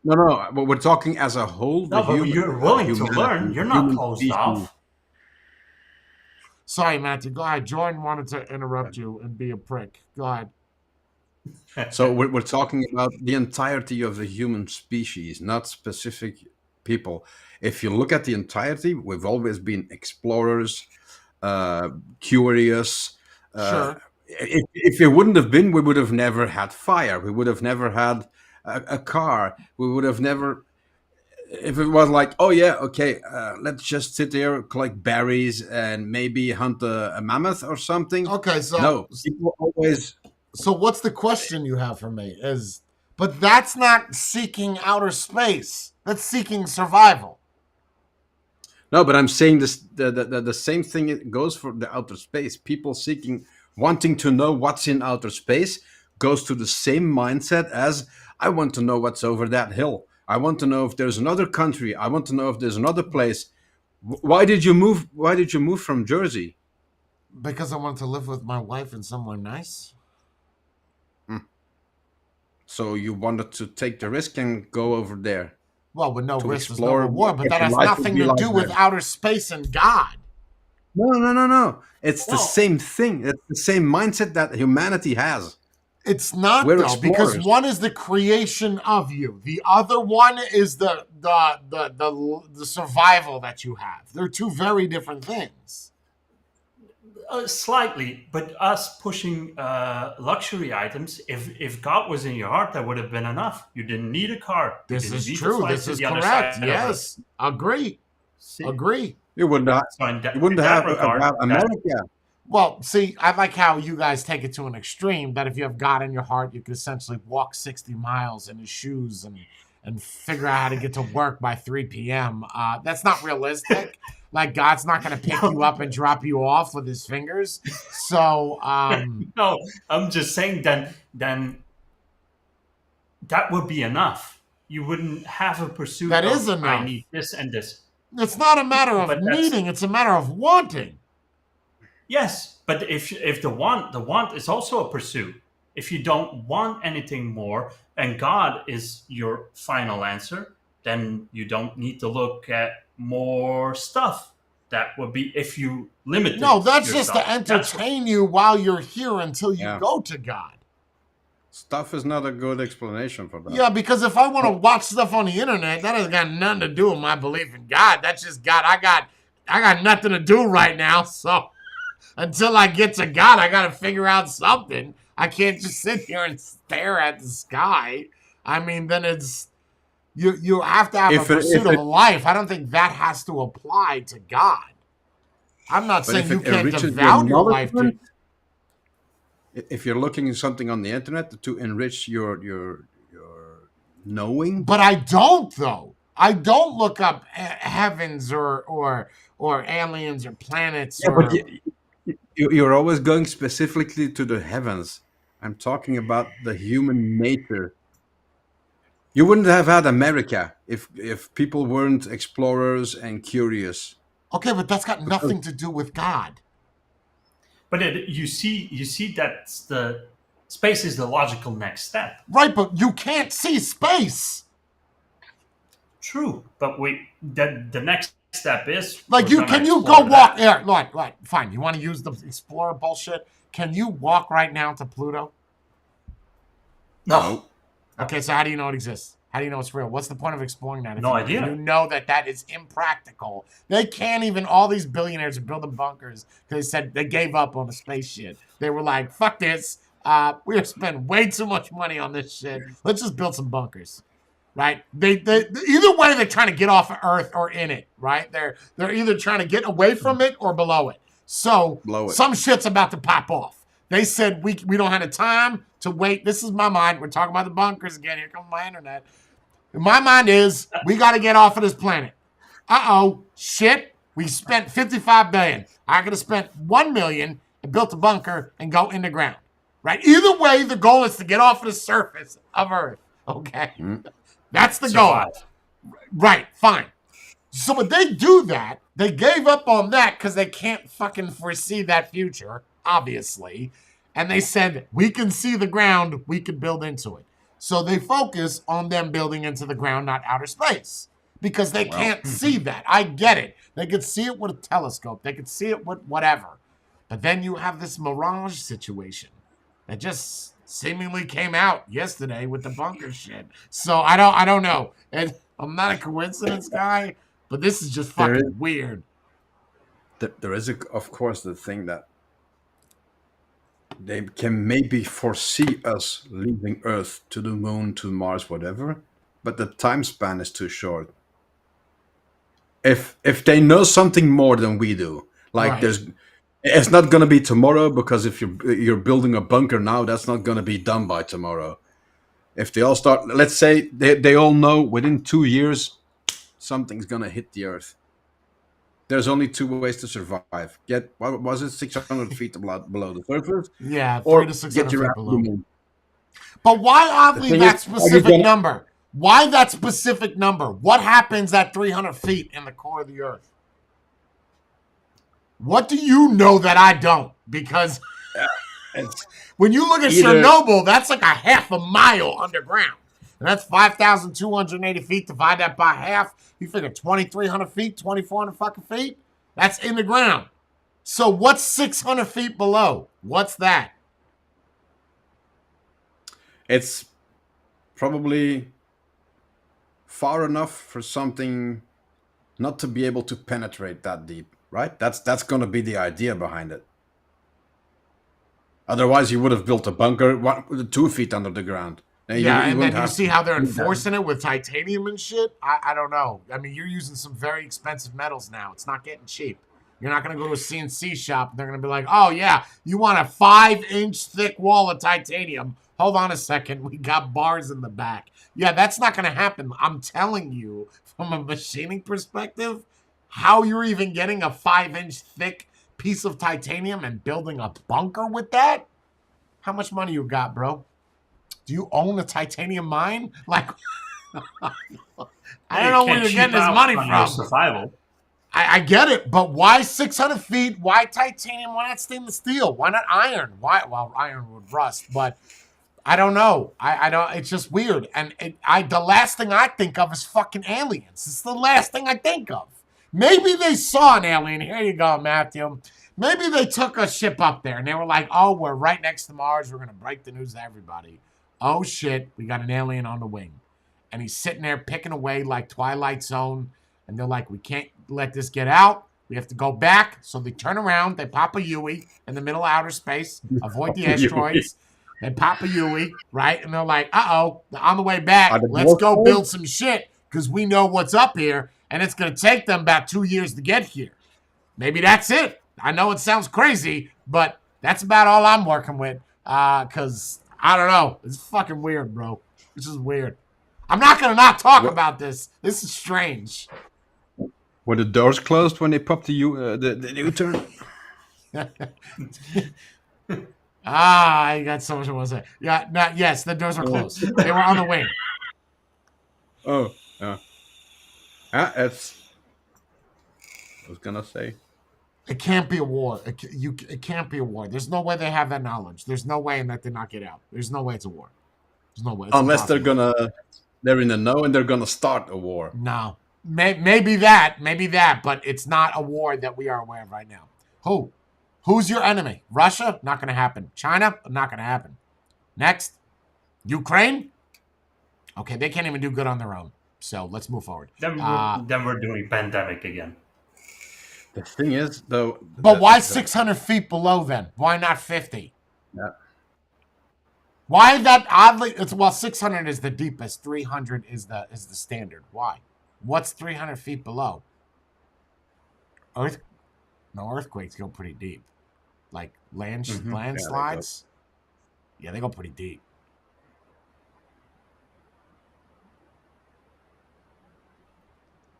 No. But we're talking as a whole. No, but you're willing to learn. You're not closed off. Sorry, Matthew. Go ahead. Jordan wanted to interrupt you and be a prick. Go ahead. So we're talking about the entirety of the human species, not specific people. If you look at the entirety, we've always been explorers, uh, curious. Uh, Sure. if it wouldn't have been, we would have never had fire. We would have never had a car. We would have never. If it was like, oh yeah, okay, let's just sit here, collect berries, and maybe hunt a mammoth or something. Okay, No, people always. so what's the question you have for me? But that's not seeking outer space. That's seeking survival. No, but I'm saying this. The same thing goes for the outer space. People seeking, wanting to know what's in outer space, goes to the same mindset as I want to know what's over that hill. I want to know if there's another country. I want to know if there's another place. Why did you move? Why did you move from Jersey? Because I want to live with my wife in somewhere nice. So you wanted to take the risk and go over there Well, with no to risk, there's no explore reward. But if that your has life would nothing be to like do with there. outer space and God. No. It's the Well, same thing. It's the same mindset that humanity has. It's not We're though, because explorers. one is the creation of you. The other one is the survival that you have. They're two very different things. slightly, but us pushing luxury items. If God was in your heart, that would have been enough. You didn't need a car. You This didn't is need to true. fly This to is the other correct. side of Yes. Agree. See, Agree. You wouldn't have, so in you wouldn't in that have regard, about that America. Well, see, I like how you guys take it to an extreme that if you have God in your heart, you can essentially walk 60 miles in his shoes and figure out how to get to work by 3 p.m. That's not realistic. Like, God's not going to pick you up and drop you off with his fingers. So, no, I'm just saying. Then that would be enough. You wouldn't have a pursuit that of is I enough. need this and this. It's not a matter of But that's needing, it's a matter of wanting. yes. But if the want is also a pursuit. If you don't want anything more, and God is your final answer, then you don't need to look at more stuff. That would be if you limited No, that's just to yourself. That's entertain you while you're here until you Yeah. go to God. Stuff is not a good explanation for that. Yeah, because if I want to watch stuff on the internet, that has got nothing to do with my belief in God. That's just God. I got nothing to do right now. So until I get to God, I got to figure out something. I can't just sit here and stare at the sky. I mean, then it's you have to have If a it, pursuit if of it, a life. I don't think that has to apply to God. I'm not but saying if you it can't enriches your devote your life to. knowledge, if you're looking at something on the internet to enrich your knowing, But I don't though. I don't look up heavens or aliens or planets yeah, but or you're always going specifically to the heavens. I'm talking about the human nature. You wouldn't have had America if people weren't explorers and curious. okay, but that's got Because nothing to do with God. but you see that's the space is the logical next step. Right, but you can't see space. True, but the next step is Like we're you gonna can you explore go walk that. there? Right, fine. You want to use the explorer bullshit? Can you walk right now to Pluto? No, Okay, so how do you know it exists? How do you know it's real? What's the point of exploring that? If No you, idea. You know that is impractical. They can't even. All these billionaires are building bunkers because they said they gave up on the space shit. They were like, "Fuck this. We're spending way too much money on this shit. Let's just build some bunkers." Right? They either way they're trying to get off of Earth or in it. Right? They're either trying to get away from it or below it. So Blow it. some shit's about to pop off. They said we don't have the time to wait. This is my mind. We're talking about the bunkers again. Here comes my internet. My mind is we got to get off of this planet. Shit. We spent $55 billion. I could have spent $1 million and built a bunker and go in the ground. Right? Either way, the goal is to get off of the surface of Earth. Okay? That's the goal. survive. Right, fine. So when they do that, they gave up on that because they can't fucking foresee that future, obviously. And they said, we can see the ground, we can build into it. So they focus on them building into the ground, not outer space. Because they can't see that. I get it. They could see it with a telescope. They could see it with whatever. But then you have this mirage situation that just seemingly came out yesterday with the bunker shit. So I don't know. And I'm not a coincidence guy, but this is just There is fucking weird. there is of course the thing that they can maybe foresee us leaving Earth to the moon, to Mars, whatever, but the time span is too short. If they know something more than we do, like Right. it's not gonna be tomorrow, because if you're building a bunker now, that's not gonna be done by tomorrow. If they all start, let's say they all know within 2 years something's gonna hit the Earth. There's only two ways to survive: get, what was it, 600 feet below the surface, Yeah, 300 or to get 600 your feet ass to the below. moon. But why The oddly thing that is, are you specific gonna? number? Why that specific number? What happens at 300 feet in the core of the Earth? What do you know that I don't? Because It's when you look at either Chernobyl, that's like a half a mile underground. And that's 5,280 feet. Divide that by half. You figure 2,300 feet, 2,400 fucking feet? That's in the ground. So what's 600 feet below? What's that? it's probably far enough for something not to be able to penetrate that deep, right? That's going to be the idea behind it. Otherwise, you would have built a bunker 2 feet under the ground, and Yeah, you and wouldn't then you have see to how they're do that. enforcing it with titanium and shit. I don't know. I mean, you're using some very expensive metals now. It's not getting cheap. You're not going to go to a CNC shop and they're going to be like, oh, yeah, you want a 5-inch thick wall of titanium. Hold on a second. We got bars in the back. Yeah, that's not going to happen. I'm telling you, from a machining perspective, how you're even getting a 5-inch thick piece of titanium and building a bunker with that? How much money you got, bro? Do you own a titanium mine? Like, I don't know where can't you're cheap getting this out money on your from. survival. I get it, but why 600 feet? Why titanium? Why not stainless steel? Why not iron? Why? Well, iron would rust, but I don't know. I don't. It's just weird. And the last thing I think of is fucking aliens. It's the last thing I think of. Maybe they saw an alien. Here you go, Matthew. Maybe they took a ship up there and they were like, oh, we're right next to Mars. We're going to break the news to everybody. Oh, shit. We got an alien on the wing. And he's sitting there picking away like Twilight Zone. And they're like, we can't let this get out. We have to go back. So they turn around. They pop a Yui in the middle of outer space. Avoid the asteroids. They pop a Yui, right? And they're like, uh-oh, on the way Are back, the let's dwarves go cold? build some shit because we know what's up here. And it's going to take them about 2 years to get here. Maybe that's it. I know it sounds crazy, but that's about all I'm working with. Because, I don't know. It's fucking weird, bro. It's just weird. I'm not going to not talk What, about this. This is strange. were the doors closed when they popped the U-turn? I got so much I want to say. Yeah, yes, the doors were closed. They were on the wing. Oh, yeah. It's. I was gonna say. It can't be a war. It can't be a war. There's no way they have that knowledge. There's no way in that they not get out. There's no way it's a war. There's no way. It's Unless impossible. they're in the know and they're gonna start a war. No. Maybe that, but it's not a war that we are aware of right now. Who's your enemy? Russia? Not going to happen. China? Not going to happen. Next. Ukraine? Okay, they can't even do good on their own. So let's move forward. Then we're doing pandemic again. The thing is, though. But why 600 feet below then? Why not 50? Yeah. Why that oddly? 600 is the deepest. 300 is the standard. Why? What's 300 feet below? Earthquakes go pretty deep. Like landslides. Yeah, they go pretty deep.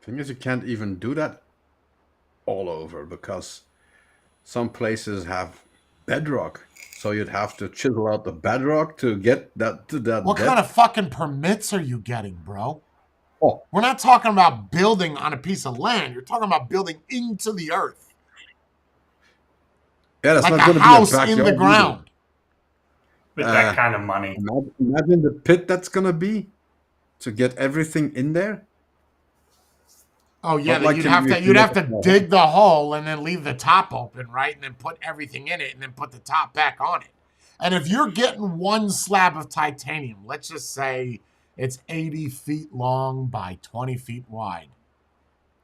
Thing is, you can't even do that all over because some places have bedrock. So you'd have to chisel out the bedrock to get that to that. What depth. kind of fucking permits are you getting, bro? Oh, We're not talking about building on a piece of land. You're talking about building into the earth. yeah, that's Like not a going to be house a backyard in the either. ground. With that kind of money. Imagine the pit that's going to be to get everything in there. Oh yeah, But like you'd in- have to if you'd you have look to at- dig the hole and then leave the top open, right? And then put everything in it and then put the top back on it. And if you're getting one slab of titanium, let's just say it's 80 feet long by 20 feet wide.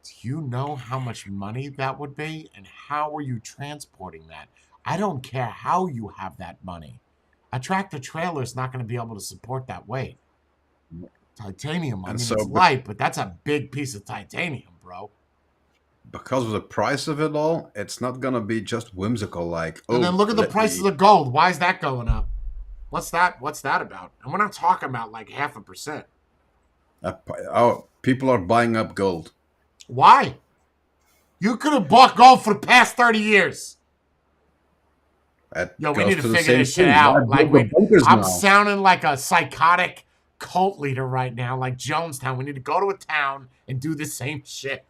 Do you know how much money that would be? And how are you transporting that? I don't care how you have that money. A tractor trailer is not going to be able to support that weight. Titanium, I mean, it's light, but that's a big piece of titanium, bro. Because of the price of it all, it's not gonna be just whimsical like. And then look at the prices of gold. Why is that going up? What's that about? And we're not talking about like 0.5%. People are buying up gold. Why? You could have bought gold for the past 30 years. Yo, we need to figure this shit out. Like, I'm sounding like a psychotic cult leader right now, like Jonestown. We need to go to a town and do the same shit.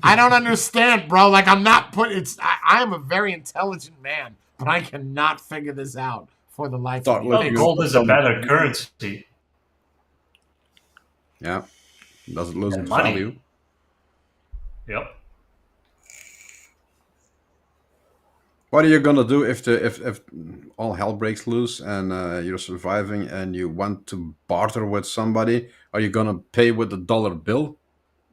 I don't understand, bro. Like, I'm not I am a very intelligent man, but I cannot figure this out for the life of me. Gold is a better currency. Yeah. Doesn't lose its value. Yep. What are you gonna do if all hell breaks loose and you're surviving and you want to barter with somebody? Are you gonna pay with a dollar bill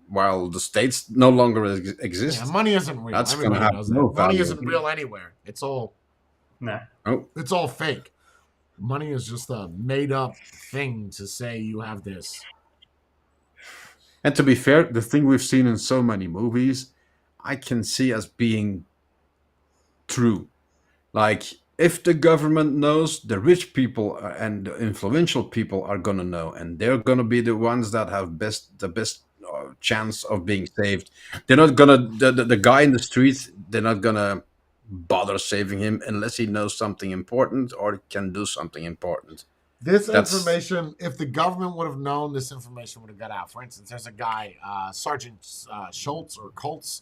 while the states no longer exist? Yeah, money isn't real. That's Everybody gonna have no value. Money isn't real anywhere. It's all It's all fake. Money is just a made up thing to say you have this. And to be fair, the thing we've seen in so many movies, I can see as being true. Like, if the government knows, the rich people and the influential people are gonna know, and they're gonna be the ones that have the best chance of being saved. They're not gonna the guy in the street. They're not gonna bother saving him unless he knows something important or can do something important. Information, if the government would have known, this information would have got out. For instance, there's a guy, Sergeant Schultz or Coles,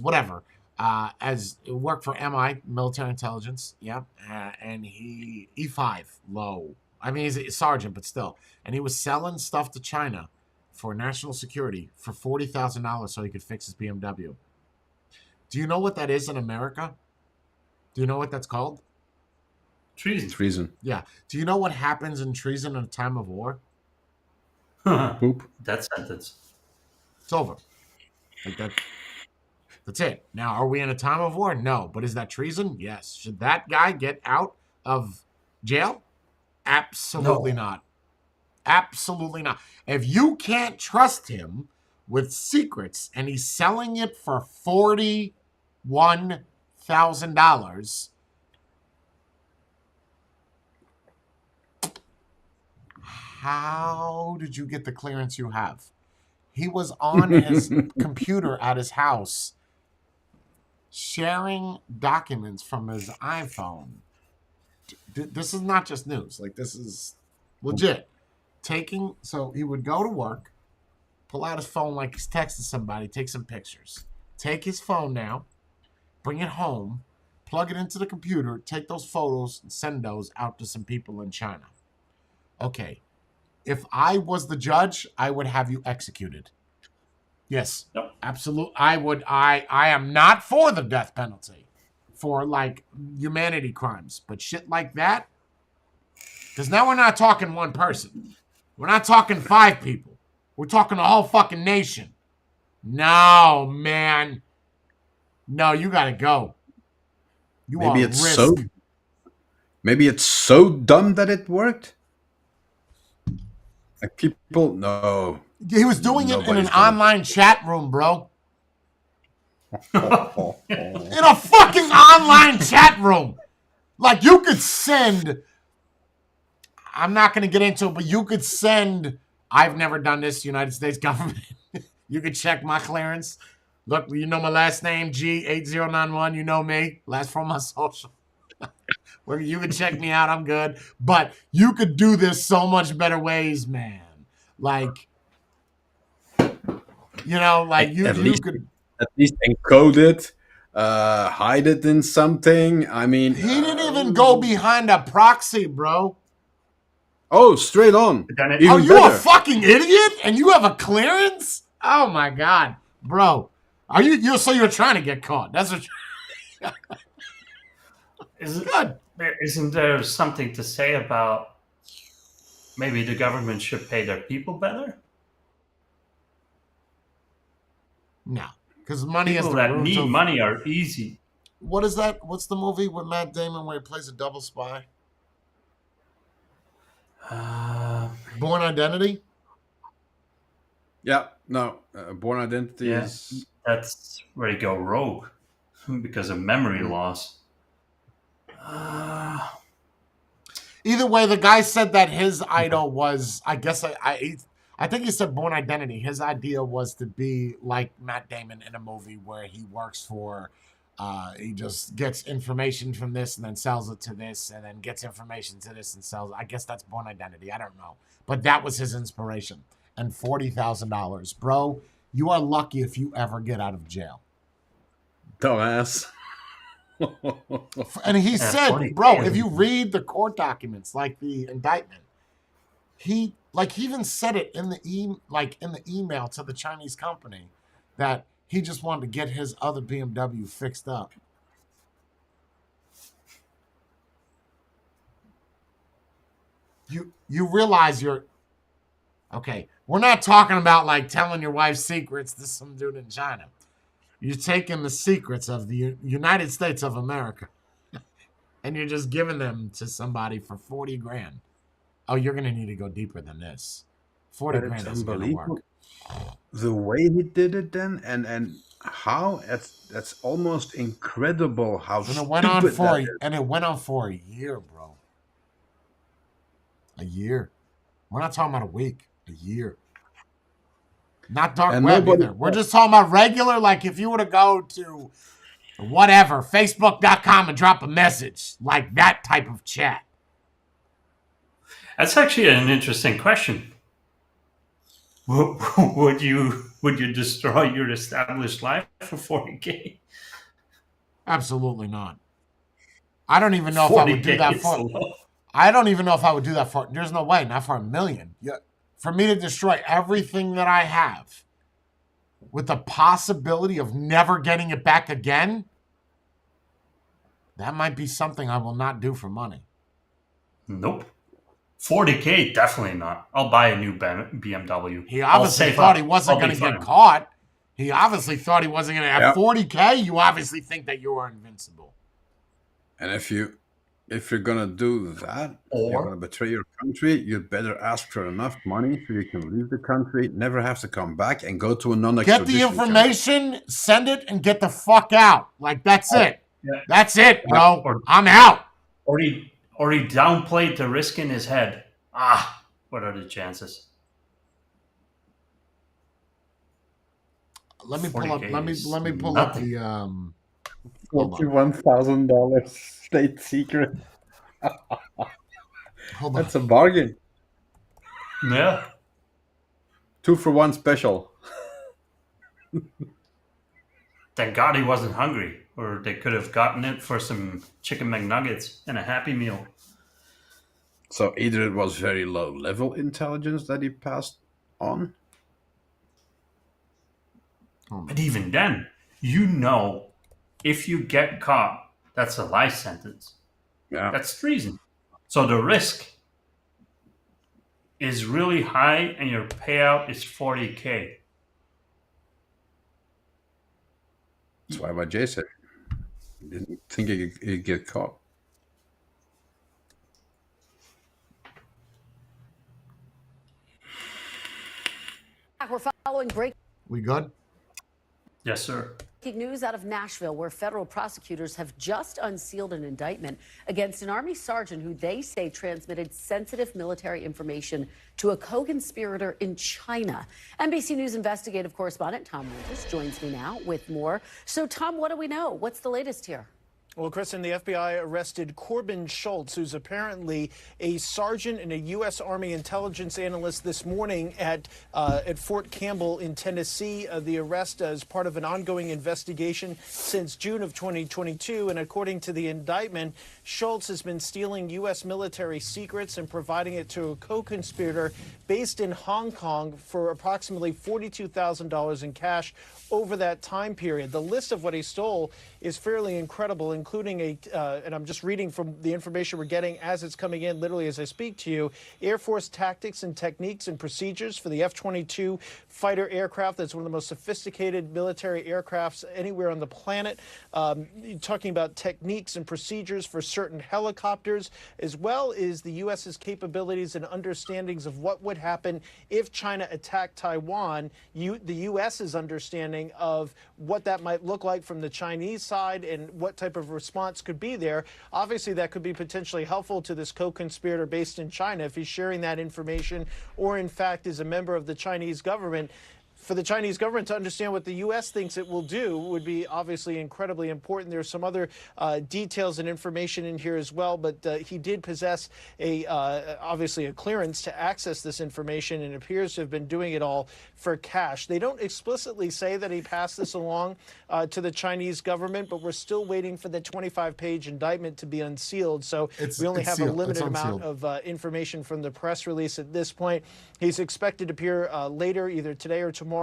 whatever, as worked for MI, military intelligence, and he E5 low. I mean, he's a sergeant, but still, and he was selling stuff to China for national security for $40,000 so he could fix his BMW. Do you know what that is in America? Do you know what that's called? Treason. Yeah. Do you know what happens in treason in a time of war? Poop. Death sentence. It's over. Like that. That's it. Now, are we in a time of war? No. But is that treason? Yes. Should that guy get out of jail? Absolutely not. Absolutely not. If you can't trust him with secrets and he's selling it for $41,000, how did you get the clearance you have? He was on his computer at his house sharing documents from his iPhone. This is not just news. Like, this is legit. So he would go to work, pull out his phone like he's texting somebody, take some pictures. Take his phone now, bring it home, plug it into the computer, take those photos, and send those out to some people in China. Okay. If I was the judge, I would have you executed. Yes, Yep. Absolutely. I would. I am not for the death penalty for like humanity crimes, but shit like that. Because now we're not talking one person. We're not talking 5 people. We're talking a whole fucking nation. No, man. No, you gotta go. Maybe it's so dumb that it worked. Like, people, no. He was doing it in an online chat room, bro. In a fucking online chat room. Like, you could send, I'm not going to get into it, but you could send, I've never done this, United States government. You could check my clearance. Look, you know my last name, G8091. You know me. Last from my social. Where you can check me out, I'm good. But you could do this so much better ways, man. Like, you know, like you could at least encode it, hide it in something. I mean, he didn't even go behind a proxy, bro. Oh, straight on. Are you a fucking idiot? And you have a clearance? Oh my god, bro. So you're trying to get caught? That's what. Good. Isn't there something to say about maybe the government should pay their people better? No, because money is People the that root need of. money are easy. What is that? What's the movie with Matt Damon where he plays a double spy? Uh, Born Identity. Yeah, no, Born Identity yeah, is. that's where you go rogue because of memory Mm. loss. Uh, Either way, the guy said that his idol was, I guess, I think he said Born Identity. His idea was to be like Matt Damon in a movie where he works for, he just gets information from this and then sells it to this and then gets information to this and sells it. I guess that's Born Identity. I don't know. But that was his inspiration. And $40,000. Bro, you are lucky if you ever get out of jail. Dumbass. And he Yeah, said, 40K. bro, if you read the court documents, like the indictment, he even said it in the email to the Chinese company that he just wanted to get his other BMW fixed up. You realize you're okay. We're not talking about like telling your wife's secrets to some dude in China. You're taking the secrets of the United States of America and you're just giving them to somebody for 40 grand. Oh, you're going to need to go deeper than this. 40 But it's grand isn't going to work. unbelievable the way he did it then, and how that's almost incredible how And it went on stupid for that is. and it went on for a year, bro. A year. We're not talking about a week. A year. Not dark And web nobody- either. We're just talking about regular, like if you were to go to whatever, Facebook.com and drop a message, like that type of chat. That's actually an interesting question. Would you destroy your established life for 40K? Absolutely not. I don't even know if I would do 40K that is for. low. I don't even know if I would do that for. There's no way, not for $1 million. Yeah, for me to destroy everything that I have, with the possibility of never getting it back again, that might be something I will not do for money. Nope. 40K, definitely not. I'll buy a new BMW. He I'll obviously save thought up. he wasn't I'll going be to get fine. caught. He obviously thought he wasn't going to have Yeah. 40K. You obviously think that you are invincible. And if you're gonna do that, you're Or gonna betray your country, you'd better ask for enough money so you can leave the country, never have to come back, and go to a Get non-extradition the country. information, send it, and get the fuck out. Like, that's it. yeah. That's it, bro. Or- I'm out. or he downplayed the risk in his head. What are the chances? Let me pull up. 40K Let me is pull up nothing. the Hold on. $41,000 state secret. Hold on. That's a bargain. Yeah. 2-for-1 special. Thank God he wasn't hungry, or they could have gotten it for some chicken McNuggets and a Happy Meal. So either it was very low level intelligence that he passed on. But even then, if you get caught, that's a life sentence. Yeah. That's treason. So the risk is really high, and your payout is 40K. That's why what Jay said. He didn't think he'd get caught. We're following breaking We good? Yes, sir. news out of Nashville, where federal prosecutors have just unsealed an indictment against an Army sergeant who they say transmitted sensitive military information to a co-conspirator in China. NBC News investigative correspondent Tom Regis joins me now with more. So, Tom, what do we know? What's the latest here? Well, Kristen, the FBI arrested Corbin Schultz, who's apparently a sergeant and a U.S. Army intelligence analyst this morning at Fort Campbell in Tennessee. The arrest is part of an ongoing investigation since June of 2022. And according to the indictment, Schultz has been stealing U.S. military secrets and providing it to a co-conspirator based in Hong Kong for approximately $42,000 in cash over that time period. The list of what he stole is fairly incredible, including including and I'm just reading from the information we're getting as it's coming in, literally as I speak to you, Air Force tactics and techniques and procedures for the F-22 fighter aircraft. That's one of the most sophisticated military aircrafts anywhere on the planet. Talking about techniques and procedures for certain helicopters, as well as the U.S.'s capabilities and understandings of what would happen if China attacked Taiwan, the U.S.'s understanding of what that might look like from the Chinese side and what type of response could be there. Obviously, that could be potentially helpful to this co-conspirator based in China if he's sharing that information or, in fact, is a member of the Chinese government. For the Chinese government to understand what the U.S. thinks it will do would be obviously incredibly important. There's some other details and information in here as well, but he did possess obviously a clearance to access this information and appears to have been doing it all for cash. They don't explicitly say that he passed this along to the Chinese government, but we're still waiting for the 25-page indictment to be unsealed. So we only have sealed. a limited amount of information from the press release at this point. He's expected to appear later, either today or tomorrow,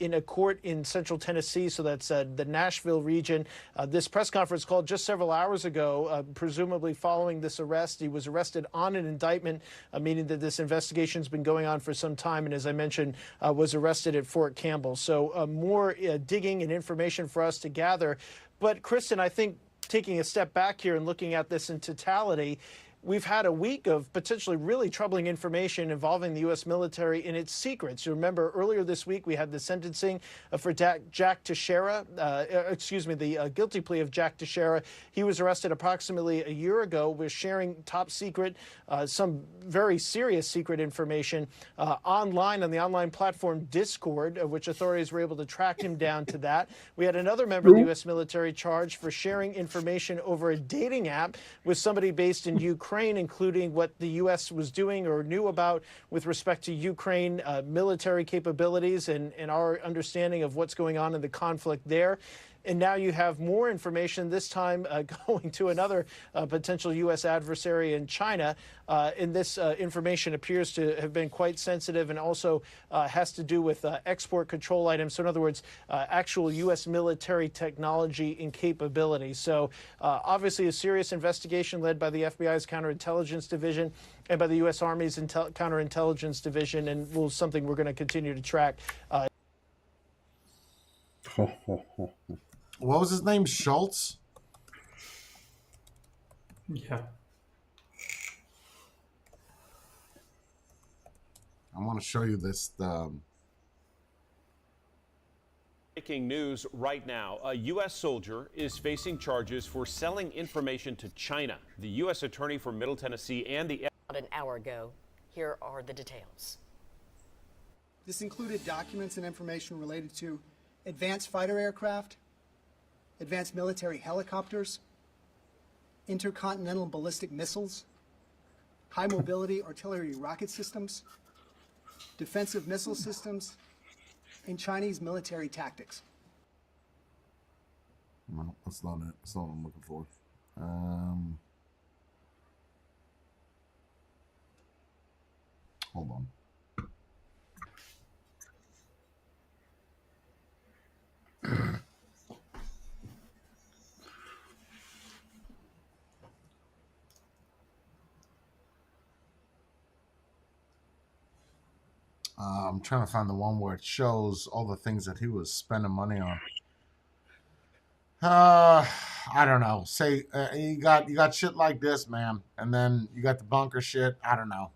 in a court in central Tennessee, so that's the Nashville region. This press conference called just several hours ago, presumably following this arrest. He was arrested on an indictment, meaning that this investigation's been going on for some time, and as I mentioned, was arrested at Fort Campbell. So more digging and information for us to gather. But Kristen, I think taking a step back here and looking at this in totality, we've had a week of potentially really troubling information involving the U.S. military and its secrets. You remember earlier this week we had the sentencing for Jack Teixeira, the guilty plea of Jack Teixeira. He was arrested approximately a year ago, was sharing top secret, some very serious secret information online on the online platform Discord, which authorities were able to track him down to that. We had another member of the U.S. military charged for sharing information over a dating app with somebody based in Ukraine, including what the U.S. was doing or knew about with respect to Ukraine military capabilities and our understanding of what's going on in the conflict there. And now you have more information, this time going to another potential U.S. adversary in China. And this information appears to have been quite sensitive and also has to do with export control items. So in other words, actual U.S. military technology and capability. So obviously a serious investigation led by the FBI's counterintelligence division and by the U.S. Army's counterintelligence division, and something we're going to continue to track. What was his name? Schultz? Yeah. I want to show you this. Breaking news right now. A U.S. soldier is facing charges for selling information to China. The U.S. attorney for Middle Tennessee and the About an hour ago. Here are the details. This included documents and information related to advanced fighter aircraft, advanced military helicopters, intercontinental ballistic missiles, high mobility artillery rocket systems, defensive missile systems, and Chinese military tactics. No, that's not it. That's not what I'm looking for. Hold on. I'm trying to find the one where it shows all the things that he was spending money on. I don't know. Say you got shit like this, man, and then you got the bunker shit. I don't know.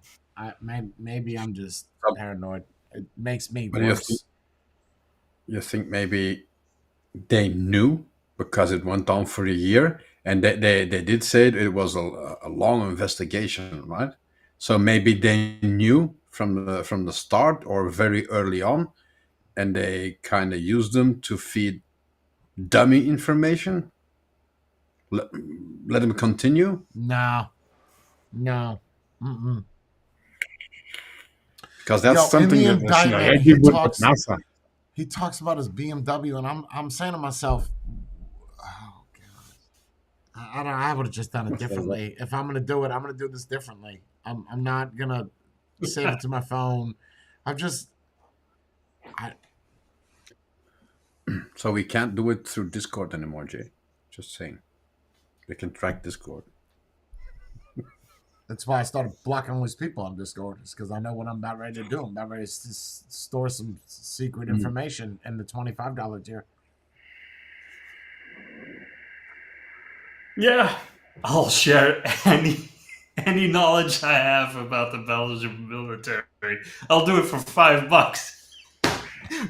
Maybe I'm just paranoid. It makes me worse. You think maybe they knew because it went on for a year, and they did say it was a long investigation, right? So maybe they knew from the start or very early on, and they kind of used them to feed dummy information. Let them continue. No. Because that's something in the that indictment, he talks about his BMW, and I'm saying to myself, oh god, I would have just done it differently. If I'm gonna do it, I'm gonna do this differently. I'm not gonna save it to my phone. So we can't do it through Discord anymore, Jay. Just saying. They can track Discord. That's why I started blocking all these people on Discord. It's because I know what I'm about ready to do. I'm about ready to store some secret information in the $25 tier. Yeah, I'll share any knowledge I have about the Belgian military. I'll do it for $5.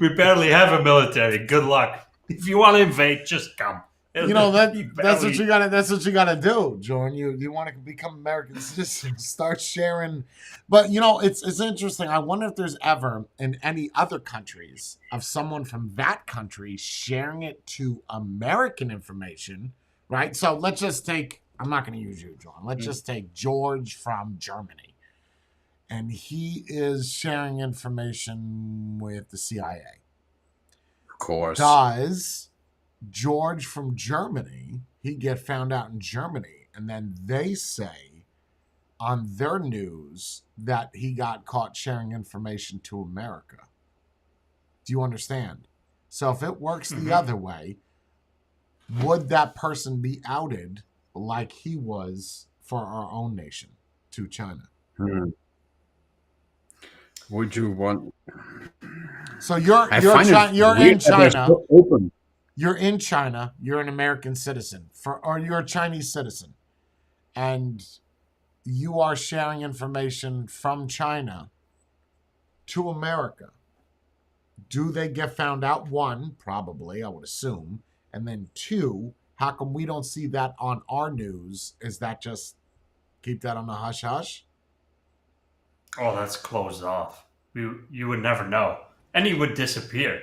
We barely have a military. Good luck. If you want to invade, just come. You know that's what barely- you gotta. That's what you gotta do, Jordan. You want to become American citizen, start sharing. But you know, it's interesting. I wonder if there's ever in any other countries of someone from that country sharing it to American information, right? So let's just take. I'm not going to use you, John. Let's just take George from Germany, and he is sharing information with the CIA. Of course. Does George from Germany, he get found out in Germany, and then they say on their news that he got caught sharing information to America. Do you understand? So if it works the other way, would that person be outed like he was for our own nation to China? Would you want? So you're I in find it China. You're weird in that they're China. so open. You're in China, you're an American citizen, or you're a Chinese citizen, and you are sharing information from China to America. Do they get found out? One, probably, I would assume. And then two, how come we don't see that on our news? Is that just keep that on the hush hush? Oh, that's closed off. You would never know. And he would disappear.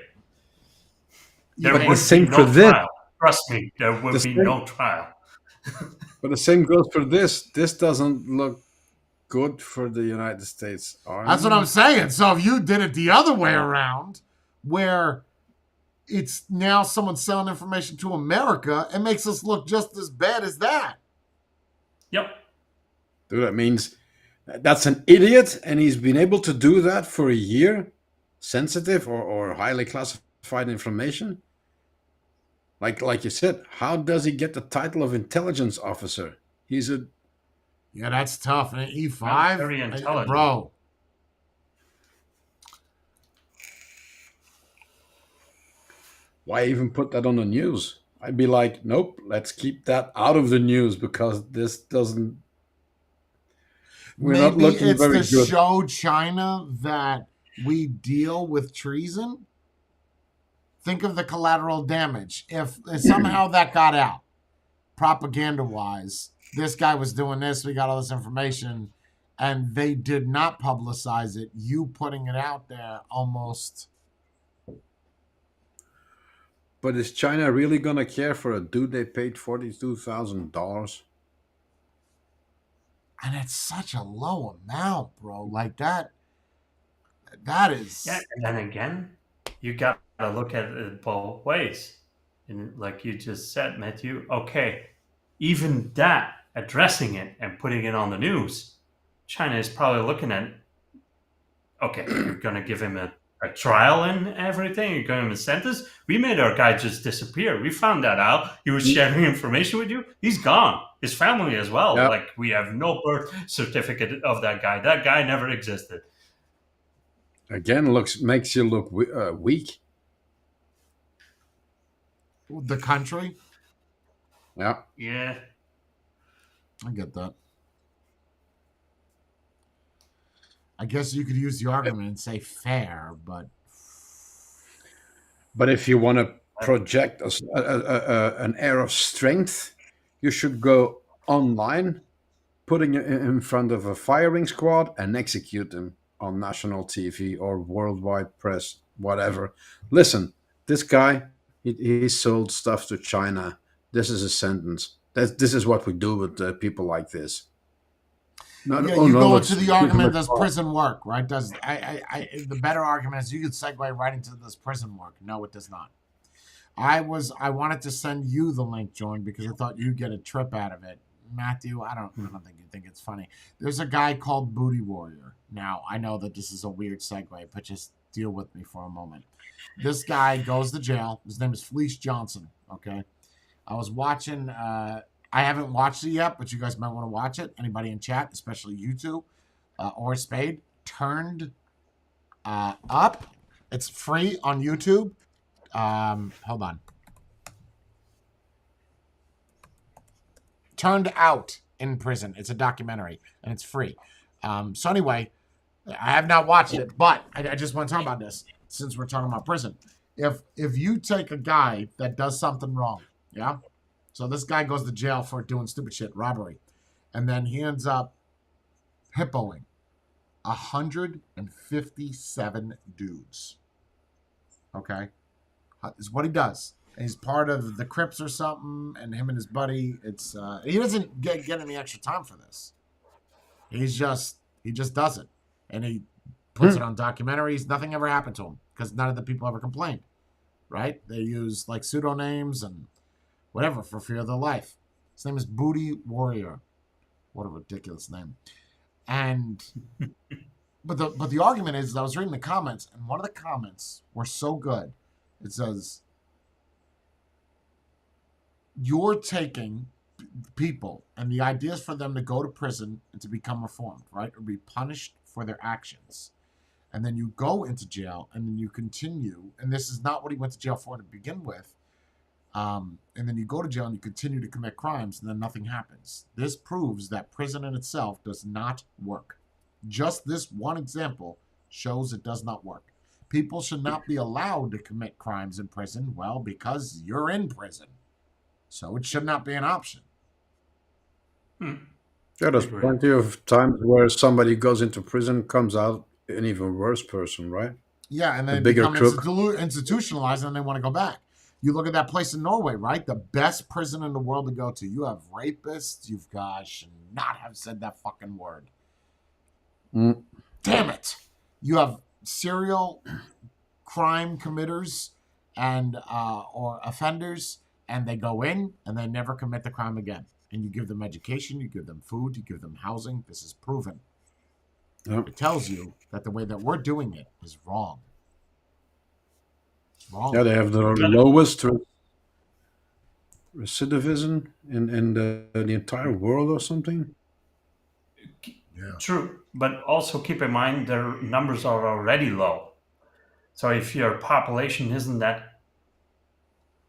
There But the would same be for no this. trial. Trust me, there would The be same- no trial. But the same goes for this. This doesn't look good for the United States Army. That's what I'm saying. So if you did it the other way around, where it's now someone selling information to America, it makes us look just as bad as that. Yep. Dude, that means that's an idiot, and he's been able to do that for a year. Sensitive or highly classified information. Like you said, how does he get the title of intelligence officer? He's a Yeah, that's tough. And E5, Very intelligent. bro. why even put that on the news? I'd be like, nope, let's keep that out of the news because this doesn't. We're not Maybe looking it's very to good. show China that we deal with treason. Think of the collateral damage. If somehow that got out, propaganda-wise, this guy was doing this, we got all this information, and they did not publicize it, you putting it out there almost... But is China really gonna care for a dude they paid $42,000? And it's such a low amount, bro. Like that is... Yeah, and then again, you got to look at it both ways. And like you just said, Matthew, okay, even that, addressing it and putting it on the news, China is probably looking at, okay, you're going to give him a trial and everything, you're going to give him a sentence. We made our guy just disappear. We found that out. He was sharing information with you. He's gone. His family as well. Yep. Like, we have no birth certificate of that guy. That guy never existed. Again, makes you look weak. The country? Yeah. Yeah. I get that. I guess you could use the argument and say fair, but... But if you want to project an air of strength, you should go online, putting it in front of a firing squad and execute them on national TV or worldwide press, whatever. Listen, this guy, he sold stuff to China. This is a sentence. This is what we do with people like this. You go into the argument, does prison work, right? The better argument is you could segue right into this prison work. No, it does not. I wanted to send you the link, Jordan, because I thought you'd get a trip out of it. Matthew, I don't think you think it's funny. There's a guy called Booty Warrior. Now, I know that this is a weird segue, but just deal with me for a moment. This guy goes to jail. His name is Fleece Johnson, okay? I was watching I haven't watched it yet, but you guys might want to watch it. Anybody in chat, especially YouTube or Spade, Turned Up. It's free on YouTube. Hold on. Turned Out in Prison. It's a documentary, and it's free. So anyway, I have not watched it, but I just want to talk about this since we're talking about prison. If you take a guy that does something wrong, yeah? So this guy goes to jail for doing stupid shit, robbery, and then he ends up hippoing 157 dudes. Okay? Is what he does. And he's part of the Crips or something, and him and his buddy, it's he doesn't get any extra time for this. He just does it. And he puts it on documentaries. Nothing ever happened to him because none of the people ever complained. Right? They use like pseudonames and whatever for fear of their life. His name is Booty Warrior. What a ridiculous name. And but the argument is I was reading the comments, and one of the comments were so good. It says, you're taking people and the idea is for them to go to prison and to become reformed, right? Or be punished for their actions. And then you go into jail and then you continue. And this is not what he went to jail for to begin with. And then you go to jail and you continue to commit crimes and then nothing happens. This proves that prison in itself does not work. Just this one example shows it does not work. People should not be allowed to commit crimes in prison. Well, because you're in prison. So it should not be an option. Yeah, there's plenty of times where somebody goes into prison, comes out an even worse person, right? Yeah, and then bigger become crook. institutionalized and they want to go back. You look at that place in Norway, right? The best prison in the world to go to. You have rapists. You've got, I should not have said that fucking word. Damn it. You have serial crime committers and or offenders, and they go in and they never commit the crime again. And you give them education, you give them food, you give them housing. This is proven. Yep. It tells you that the way that we're doing it is wrong. It's wrong. Yeah, they have the lowest recidivism in the entire world or something. Yeah. True, but also keep in mind their numbers are already low. So if your population isn't that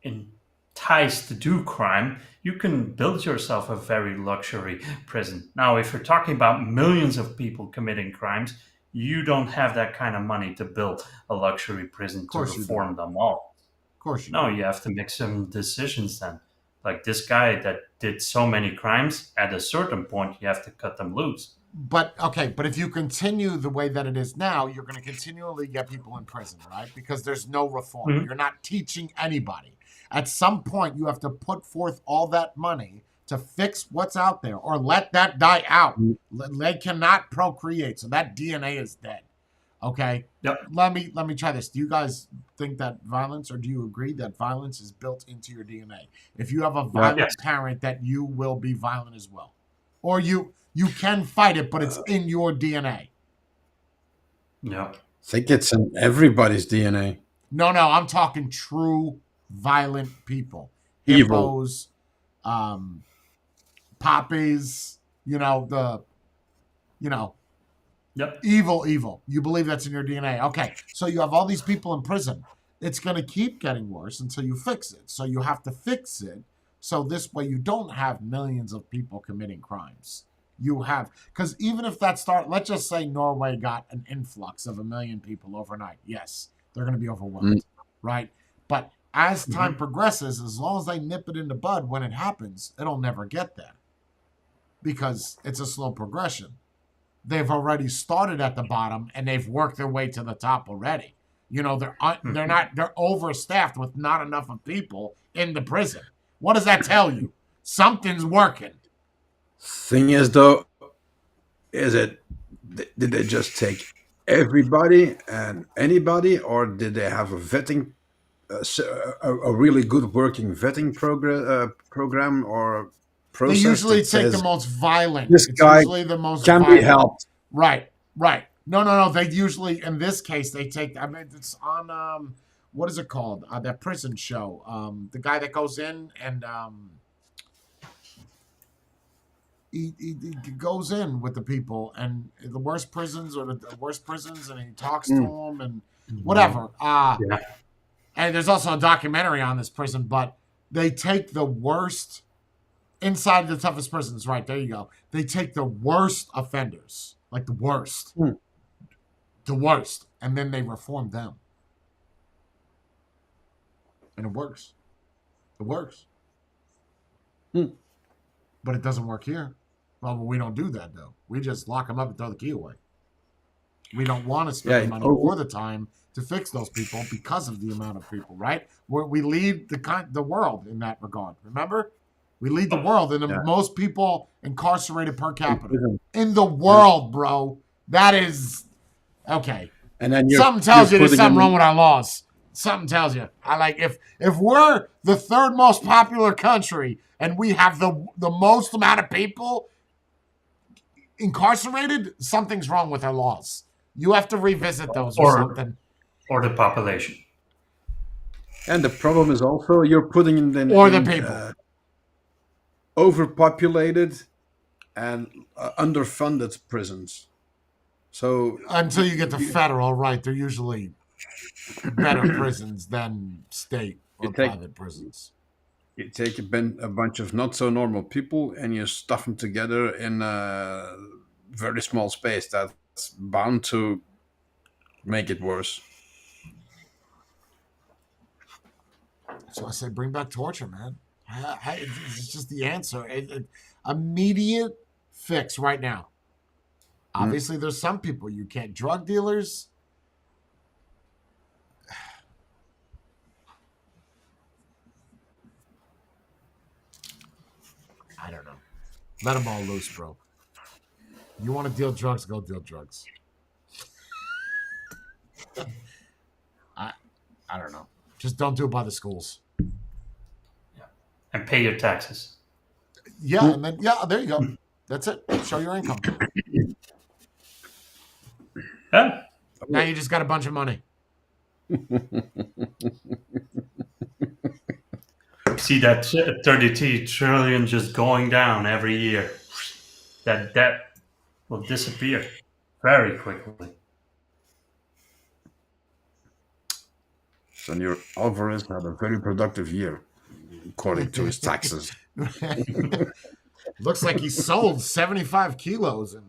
enticed to do crime, you can build yourself a very luxury prison. Now, if you're talking about millions of people committing crimes, you don't have that kind of money to build a luxury prison to reform them all. Of course you No, you have to make some decisions then. Like this guy that did so many crimes, at a certain point, you have to cut them loose. But if you continue the way that it is now, you're going to continually get people in prison, right? Because there's no reform. Mhm. You're not teaching anybody. At some point, you have to put forth all that money to fix what's out there or let that die out. They cannot procreate, so that DNA is dead. Okay? Yep. Let me try this. Do you guys think that violence, or do you agree that violence is built into your DNA? If you have a violent Yes. parent, that you will be violent as well. Or you can fight it, but it's in your DNA. Yeah. I think it's in everybody's DNA. No, I'm talking true violent people. Evil. Hippos, poppies, Yep. evil. You believe that's in your DNA. Okay, so you have all these people in prison. It's going to keep getting worse until you fix it. So you have to fix it. So this way you don't have millions of people committing crimes. You have, because even if that let's just say Norway got an influx of 1 million people overnight. Yes, they're going to be overwhelmed, right? But as time progresses, as long as they nip it in the bud when it happens, it'll never get there because it's a slow progression. They've already started at the bottom and they've worked their way to the top already. They're overstaffed with not enough of people in the prison. What does that tell you? Something's working. Thing is, though, did they just take everybody and anybody, or did they have a vetting, a really good working vetting program or process? They usually that take says, the most violent. This It's guy usually the most can violent. be helped. Right. No. They usually, in this case, they take. I mean, it's on what is it called? That prison show. The guy that goes in and he goes in with the people and the worst prisons and he talks to them and whatever. Yeah. And there's also a documentary on this prison, but they take the worst inside the toughest prisons. Right, there you go. They take the worst offenders, like the worst, and then they reform them. And it works. It works. But it doesn't work here. Well, we don't do that, though. We just lock them up and throw the key away. We don't want to spend the money or the time to fix those people because of the amount of people, right? We lead the world in that regard. Remember? We lead the world in the most people incarcerated per capita. In the world, bro. That is... Okay. And then something tells you there's something wrong with our laws. Something tells you. If we're the third most popular country and we have the most amount of people incarcerated, something's wrong with our laws. You have to revisit those or something. Or the population. And the problem is also you're putting in the people. Overpopulated and underfunded prisons. So until you get to federal, right? They're usually better prisons than state or private prisons. You take a bunch of not so normal people and you stuff them together in a very small space. That's bound to make it worse. So I say, bring back torture, man. It's just the answer. Immediate fix right now. Obviously, there's some people you can't. Drug dealers. I don't know. Let them all loose, bro. You want to deal drugs, go deal drugs. I don't know. Just don't do it by the schools. Yeah. And pay your taxes. Yeah, and then there you go. That's it. Show your income. Yeah. Now you just got a bunch of money. See that 33 trillion just going down every year. That debt will disappear very quickly. Senor Alvarez had a very productive year, according to his taxes. Looks like he sold 75 kilos in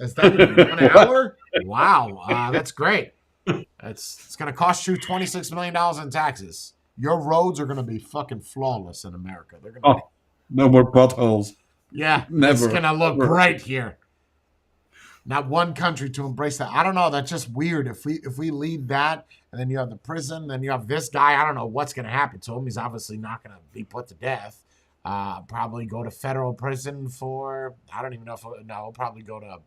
is that in 1 hour? Wow, that's great. It's going to cost you $26 million in taxes. Your roads are going to be fucking flawless in America. They're going to no more potholes. Yeah, never. It's going to look great here. Not one country to embrace that. I don't know. That's just weird. If we leave that, and then you have the prison, then you have this guy. I don't know what's going to happen to him. He's obviously not going to be put to death. Probably go to federal prison for. I don't even know if he'll probably go to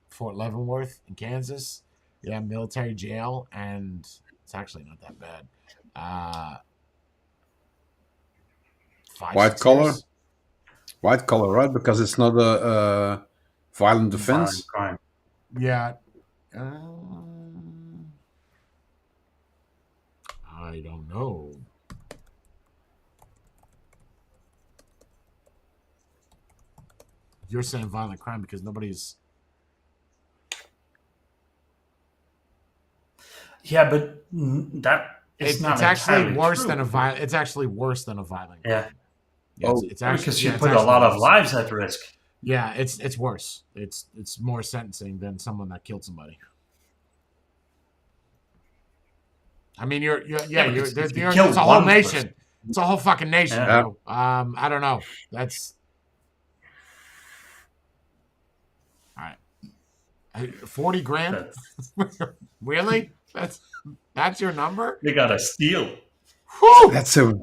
Fort Leavenworth in Kansas. Yeah, military jail, and it's actually not that bad. 5-6 collar, years. White collar, right? Because it's not a violent offense. Crime. Yeah. I don't know. You're saying violent crime because nobody's. Yeah, but that it's not. It's actually worse true. than a violent. It's actually worse than a violent crime. Yeah. It's actually because you put a lot of lives at risk. Yeah, it's worse. It's more sentencing than someone that killed somebody. I mean, there's a whole nation. Person. It's a whole fucking nation. Yeah. Bro. I don't know. That's all right. 40 grand? Really? That's your number? They gotta steal. Whew. That's a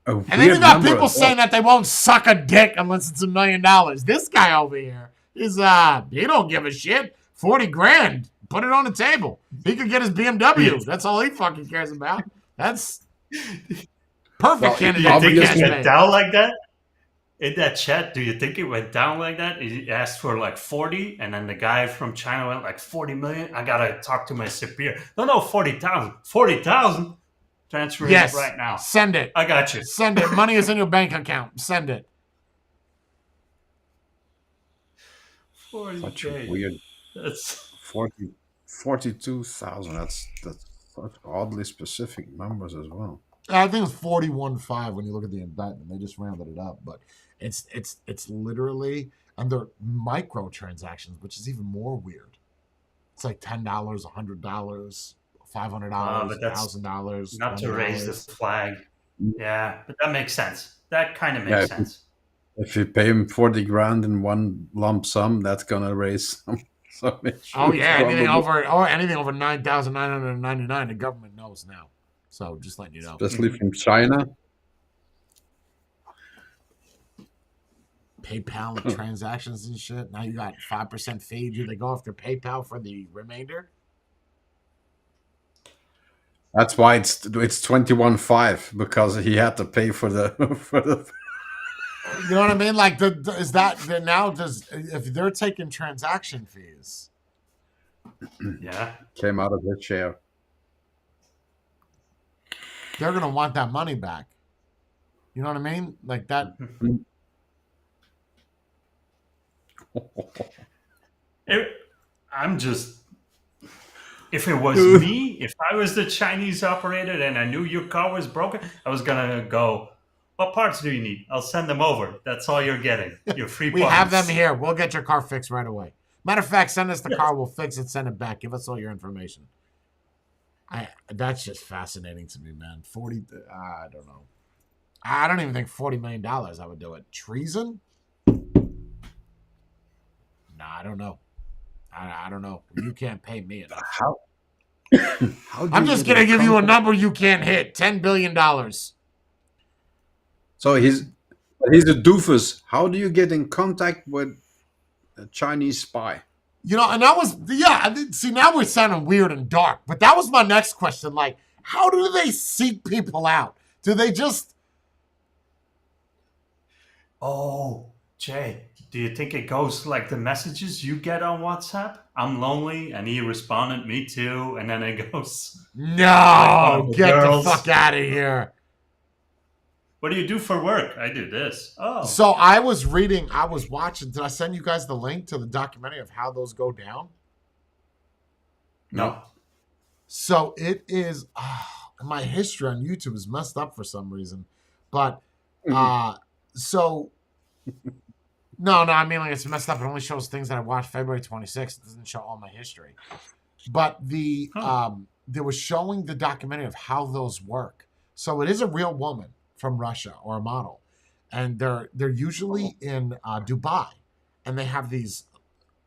and then you got people saying that they won't suck a dick unless it's $1 million. This guy over here is he don't give a shit. 40 grand. Put it on the table. He could get his BMW. That's all he fucking cares about. That's perfect candidate. Do you think it went down like that? In that chat, do you think it went down like that? He asked for like 40, and then the guy from China went like 40 million. I gotta talk to my superior. No, 40,000. 40,000? Transfer it right now. Send it. I got you. Send it. Money is in your bank account. Send it. Such a 40K. weird That's 42,000. That's such oddly specific numbers as well. I think it's 41.5 when you look at the indictment. They just rounded it up, but it's literally under microtransactions, which is even more weird. It's like $10, $100, $500, but that's $1,000, not to raise the $20. flag. Yeah, but that makes sense. That kind of Yeah, makes sense. If you pay him 40 grand in one lump sum, that's gonna raise some issues. Oh yeah, anything probably. over 9,999, the government knows now. So just letting you know. Especially from China. PayPal transactions and shit. Now you got 5% fee. Do they go after PayPal for the remainder? That's why it's 21.5 because he had to pay for the for the. You know what I mean? Like, is that now? If they're taking transaction fees? Yeah. Came out of his share. They're gonna want that money back. You know what I mean? Like that. I'm just. If it was me, if I was the Chinese operator and I knew your car was broken, I was gonna go. What parts do you need? I'll send them over. That's all you're getting. Your free We parts. have them here. We'll get your car fixed right away. Matter of fact, send us the car. We'll fix it. Send it back. Give us all your information. That's just fascinating to me, man. 40. I don't know. I don't even think $40 million I would do it. Treason? Nah, I don't know. I don't know. You can't pay me enough. How I'm just gonna give you a number you can't hit. $10 billion. So he's a doofus. How do you get in contact with a Chinese spy? You know, and that was, see, now we're sounding weird and dark, but that was my next question. Like, how do they seek people out? Do they just... Oh, Jay, do you think it goes like the messages you get on WhatsApp? I'm lonely, and he responded, me too, and then it goes... No, the get girls. the fuck out of here. What do you do for work? I do this. Oh. So I was watching. Did I send you guys the link to the documentary of how those go down? No. So it is, my history on YouTube is messed up for some reason. But, so, no, I mean, like, it's messed up. It only shows things that I watched February 26th. It doesn't show all my history. But they were showing the documentary of how those work. So it is a real woman from Russia or a model, and they're usually in Dubai, and they have these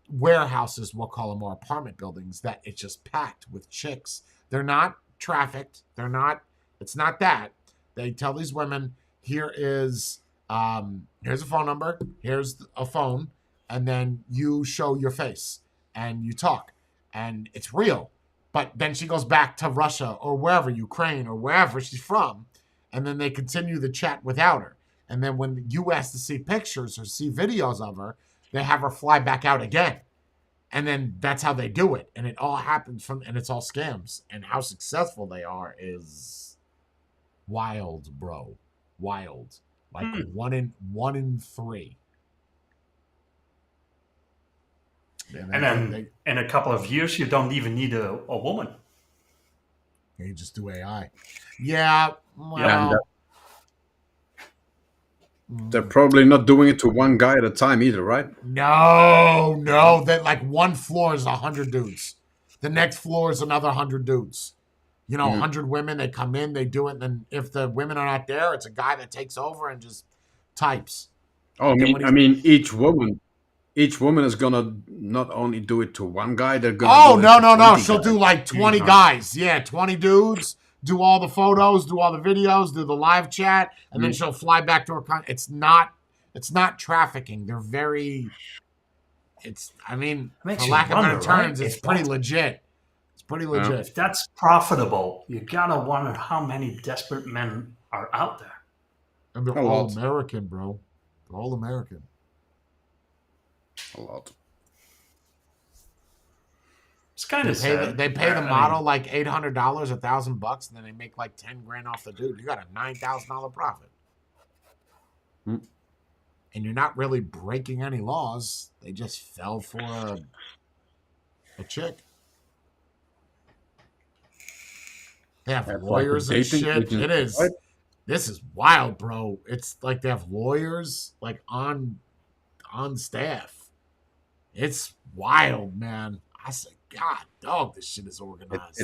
warehouses, we'll call them, or apartment buildings that it's just packed with chicks. They're not trafficked. It's not that. They tell these women, here's a phone number, here's a phone, and then you show your face and you talk, and it's real. But then she goes back to Russia or wherever, Ukraine or wherever she's from, and then they continue the chat without her. And then when you ask to see pictures or see videos of her, they have her fly back out again. And then that's how they do it. And it all happens and it's all scams. And how successful they are is wild, bro. Wild. Like one in three. And then in a couple of years, you don't even need a woman. You just do AI. Yeah. Well, they're probably not doing it to one guy at a time either, right? No. That like one floor is 100 dudes. The next floor is another 100 dudes. 100 women, they come in, they do it, and then if the women are not there, it's a guy that takes over and just types. Oh, I mean, each woman is gonna not only do it to one guy, they're gonna. Oh, no. She'll do like 20 guys. Yeah, 20 dudes. Do all the photos, do all the videos, do the live chat, and then she'll fly back to her. It's not trafficking. They're very. For lack of better terms, it's pretty legit. It's pretty legit. If that's profitable, you gotta wonder how many desperate men are out there. And they're all American, bro. They're all American. A lot. It's kind of sad. They pay the model like $800, $1,000, and then they make like $10,000 off the dude. You got a $9,000 profit. and you're not really breaking any laws. They just fell for a chick. They have That's like a lawyers and dating shit. agency, It is. right? This is wild, bro. It's like they have lawyers like on staff. It's wild, man. I said, God, dog, this shit is It, organized.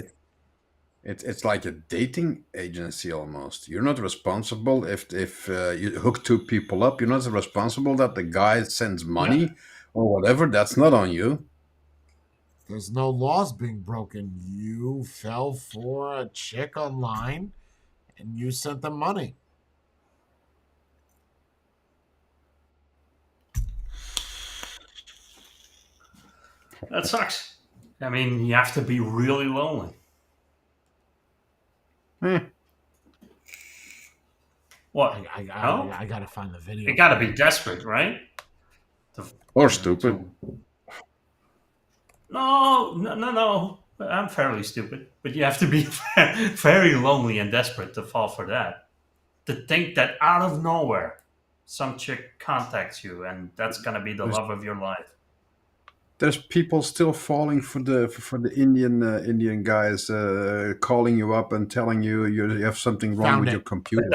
it, it's like a dating agency almost. You're not responsible if you hook two people up. You're not responsible that the guy sends money or whatever. That's not on you. There's no laws being broken. You fell for a chick online and you sent them money. That sucks. I mean, you have to be really lonely. Eh, What? I gotta find the video. You gotta be desperate, right? or stupid. No. I'm fairly stupid, but you have to be very lonely and desperate to fall for that. To think that out of nowhere, some chick contacts you, and that's gonna be the love of your life. There's people still falling for the Indian guys calling you up and telling you have something wrong Found with it. your computer.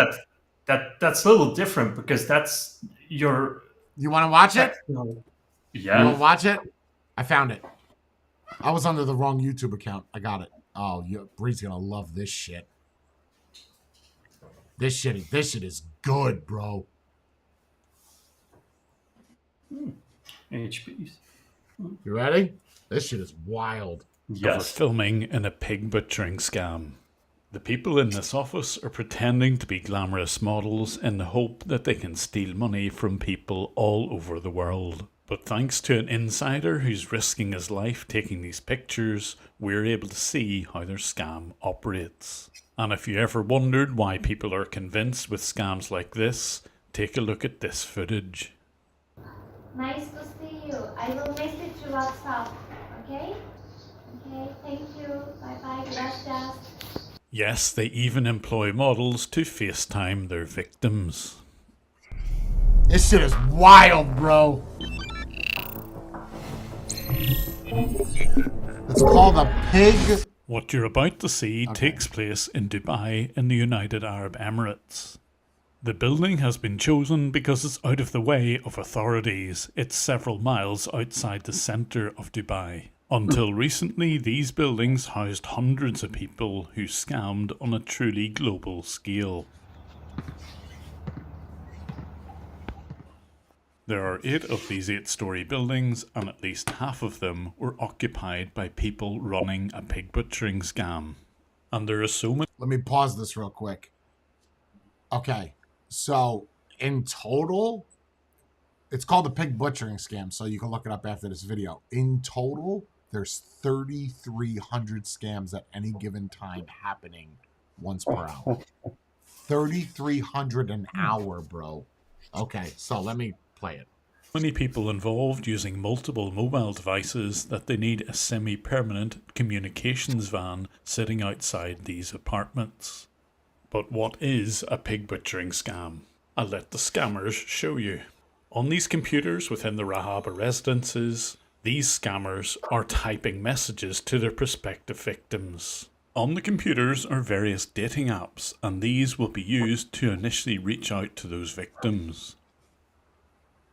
That's a little different because that's your. You want to watch it? You want Yeah. to watch it? I found it. I was under the wrong YouTube account. I got it. Oh, Bree's gonna love this shit. This shit is good, bro. HPs. You ready? This shit is wild. Of a Yes. filming in a pig butchering scam. The people in this office are pretending to be glamorous models in the hope that they can steal money from people all over the world. But thanks to an insider who's risking his life taking these pictures, we're able to see how their scam operates. And if you ever wondered why people are convinced with scams like this, take a look at this footage. Nice to see you. I will message you WhatsApp. Okay? Okay, thank you. Bye-bye. Gracias. Yes, they even employ models to FaceTime their victims. This shit is wild, bro. It's called a pig. What you're about to see takes place in Dubai in the United Arab Emirates. The building has been chosen because it's out of the way of authorities. It's several miles outside the centre of Dubai. Until recently, these buildings housed hundreds of people who scammed on a truly global scale. There are 8 of these 8-storey buildings, and at least half of them were occupied by people running a pig butchering scam. And there are so many. Let me pause this real quick. Okay, so in total, it's called the pig butchering scam, so you can look it up after this video. In total, there's 3,300 scams at any given time happening once per hour. 3,300 an hour, bro. Okay, so let me play it. Many people involved using multiple mobile devices that they need a semi-permanent communications van sitting outside these apartments. But what is a pig butchering scam? I'll let the scammers show you. On these computers within the Rahaba residences, these scammers are typing messages to their prospective victims. On the computers are various dating apps, and these will be used to initially reach out to those victims.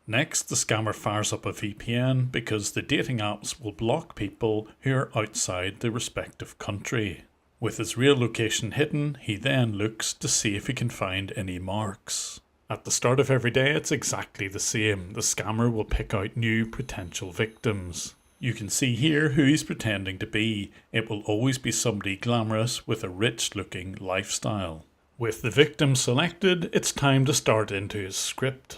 Next, the scammer fires up a VPN because the dating apps will block people who are outside the respective country. With his real location hidden, he then looks to see if he can find any marks. At the start of every day, it's exactly the same. The scammer will pick out new potential victims. You can see here who he's pretending to be. It will always be somebody glamorous with a rich-looking lifestyle. With the victim selected, it's time to start into his script.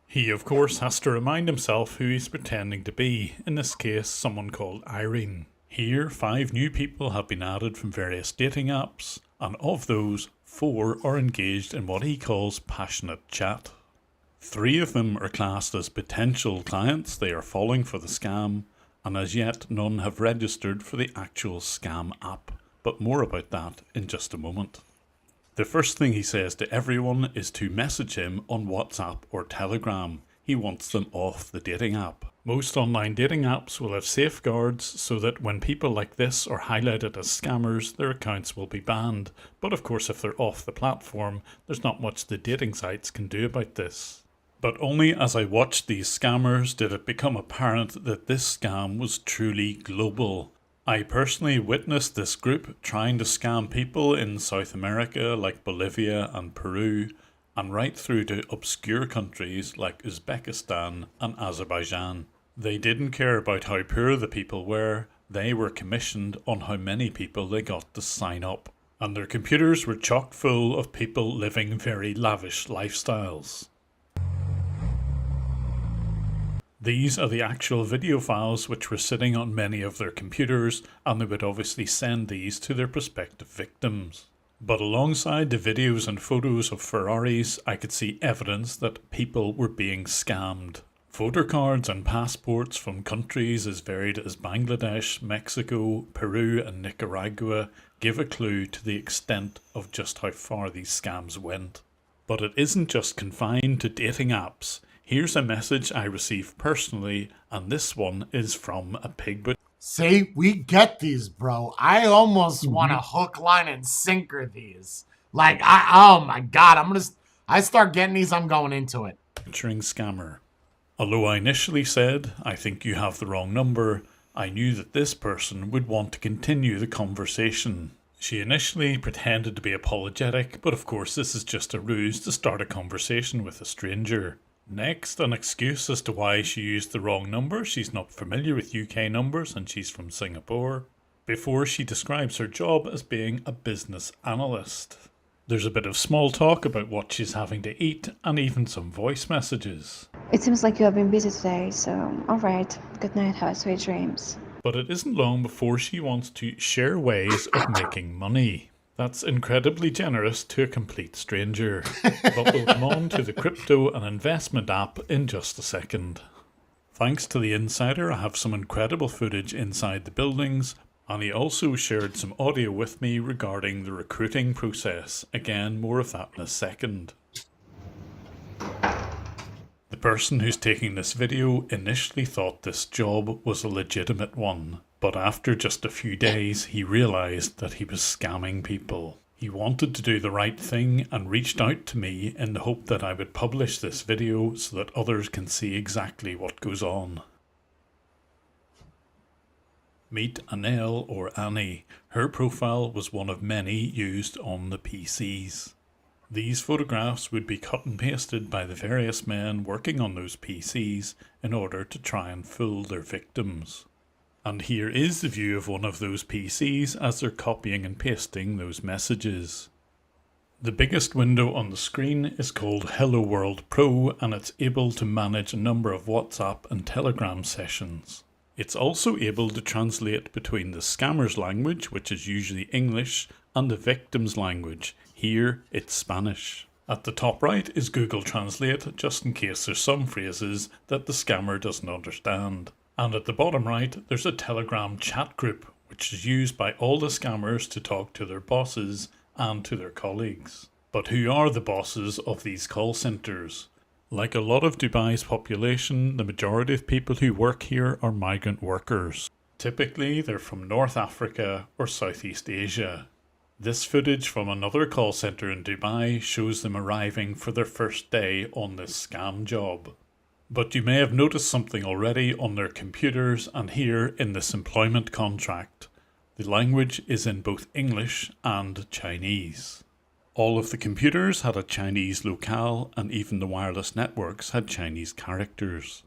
He, of course, has to remind himself who he's pretending to be, in this case, someone called Irene. Here, 5 new people have been added from various dating apps, and of those, 4 are engaged in what he calls passionate chat. 3 of them are classed as potential clients, they are falling for the scam, and as yet none have registered for the actual scam app, but more about that in just a moment. The first thing he says to everyone is to message him on WhatsApp or Telegram. he wants them off the dating app. Most online dating apps will have safeguards so that when people like this are highlighted as scammers, their accounts will be banned. But of course, if they're off the platform, there's not much the dating sites can do about this. But only as I watched these scammers did it become apparent that this scam was truly global. I personally witnessed this group trying to scam people in South America like Bolivia and Peru, and right through to obscure countries like Uzbekistan and Azerbaijan. They didn't care about how poor the people were, they were commissioned on how many people they got to sign up. And their computers were chock full of people living very lavish lifestyles. These are the actual video files which were sitting on many of their computers, and they would obviously send these to their prospective victims. But alongside the videos and photos of Ferraris, I could see evidence that people were being scammed. Voter cards and passports from countries as varied as Bangladesh, Mexico, Peru and Nicaragua give a clue to the extent of just how far these scams went. But it isn't just confined to dating apps. Here's a message I received personally, and this one is from a pig butcher. See, we get these, bro. I almost want to hook, line, and sinker these. Like, oh my God, I start getting these, I'm going into it. Scammer. Although I initially said, I think you have the wrong number, I knew that this person would want to continue the conversation. She initially pretended to be apologetic, but of course this is just a ruse to start a conversation with a stranger. Next, an excuse as to why she used the wrong number. She's not familiar with UK numbers and she's from Singapore. Before she describes her job as being a business analyst. There's a bit of small talk about what she's having to eat and even some voice messages. It seems like you have been busy today, so alright. Good night, have sweet dreams. But it isn't long before she wants to share ways of making money. That's incredibly generous to a complete stranger. But we'll come on to the crypto and investment app in just a second. Thanks to the insider, I have some incredible footage inside the buildings, and he also shared some audio with me regarding the recruiting process. Again, more of that in a second. The person who's taking this video initially thought this job was a legitimate one. But after just a few days, he realised that he was scamming people. He wanted to do the right thing and reached out to me in the hope that I would publish this video so that others can see exactly what goes on. Meet Anel or Annie. Her profile was one of many used on the PCs. These photographs would be cut and pasted by the various men working on those PCs in order to try and fool their victims. And here is the view of one of those PCs as they're copying and pasting those messages. The biggest window on the screen is called Hello World Pro, and it's able to manage a number of WhatsApp and Telegram sessions. It's also able to translate between the scammer's language, which is usually English, and the victim's language. Here it's Spanish. At the top right is Google Translate, just in case there's some phrases that the scammer doesn't understand. And at the bottom right, there's a Telegram chat group, which is used by all the scammers to talk to their bosses and to their colleagues. But who are the bosses of these call centres? Like a lot of Dubai's population, the majority of people who work here are migrant workers. Typically, they're from North Africa or Southeast Asia. This footage from another call centre in Dubai shows them arriving for their first day on this scam job. But you may have noticed something already on their computers and here in this employment contract. The language is in both English and Chinese. All of the computers had a Chinese locale and even the wireless networks had Chinese characters.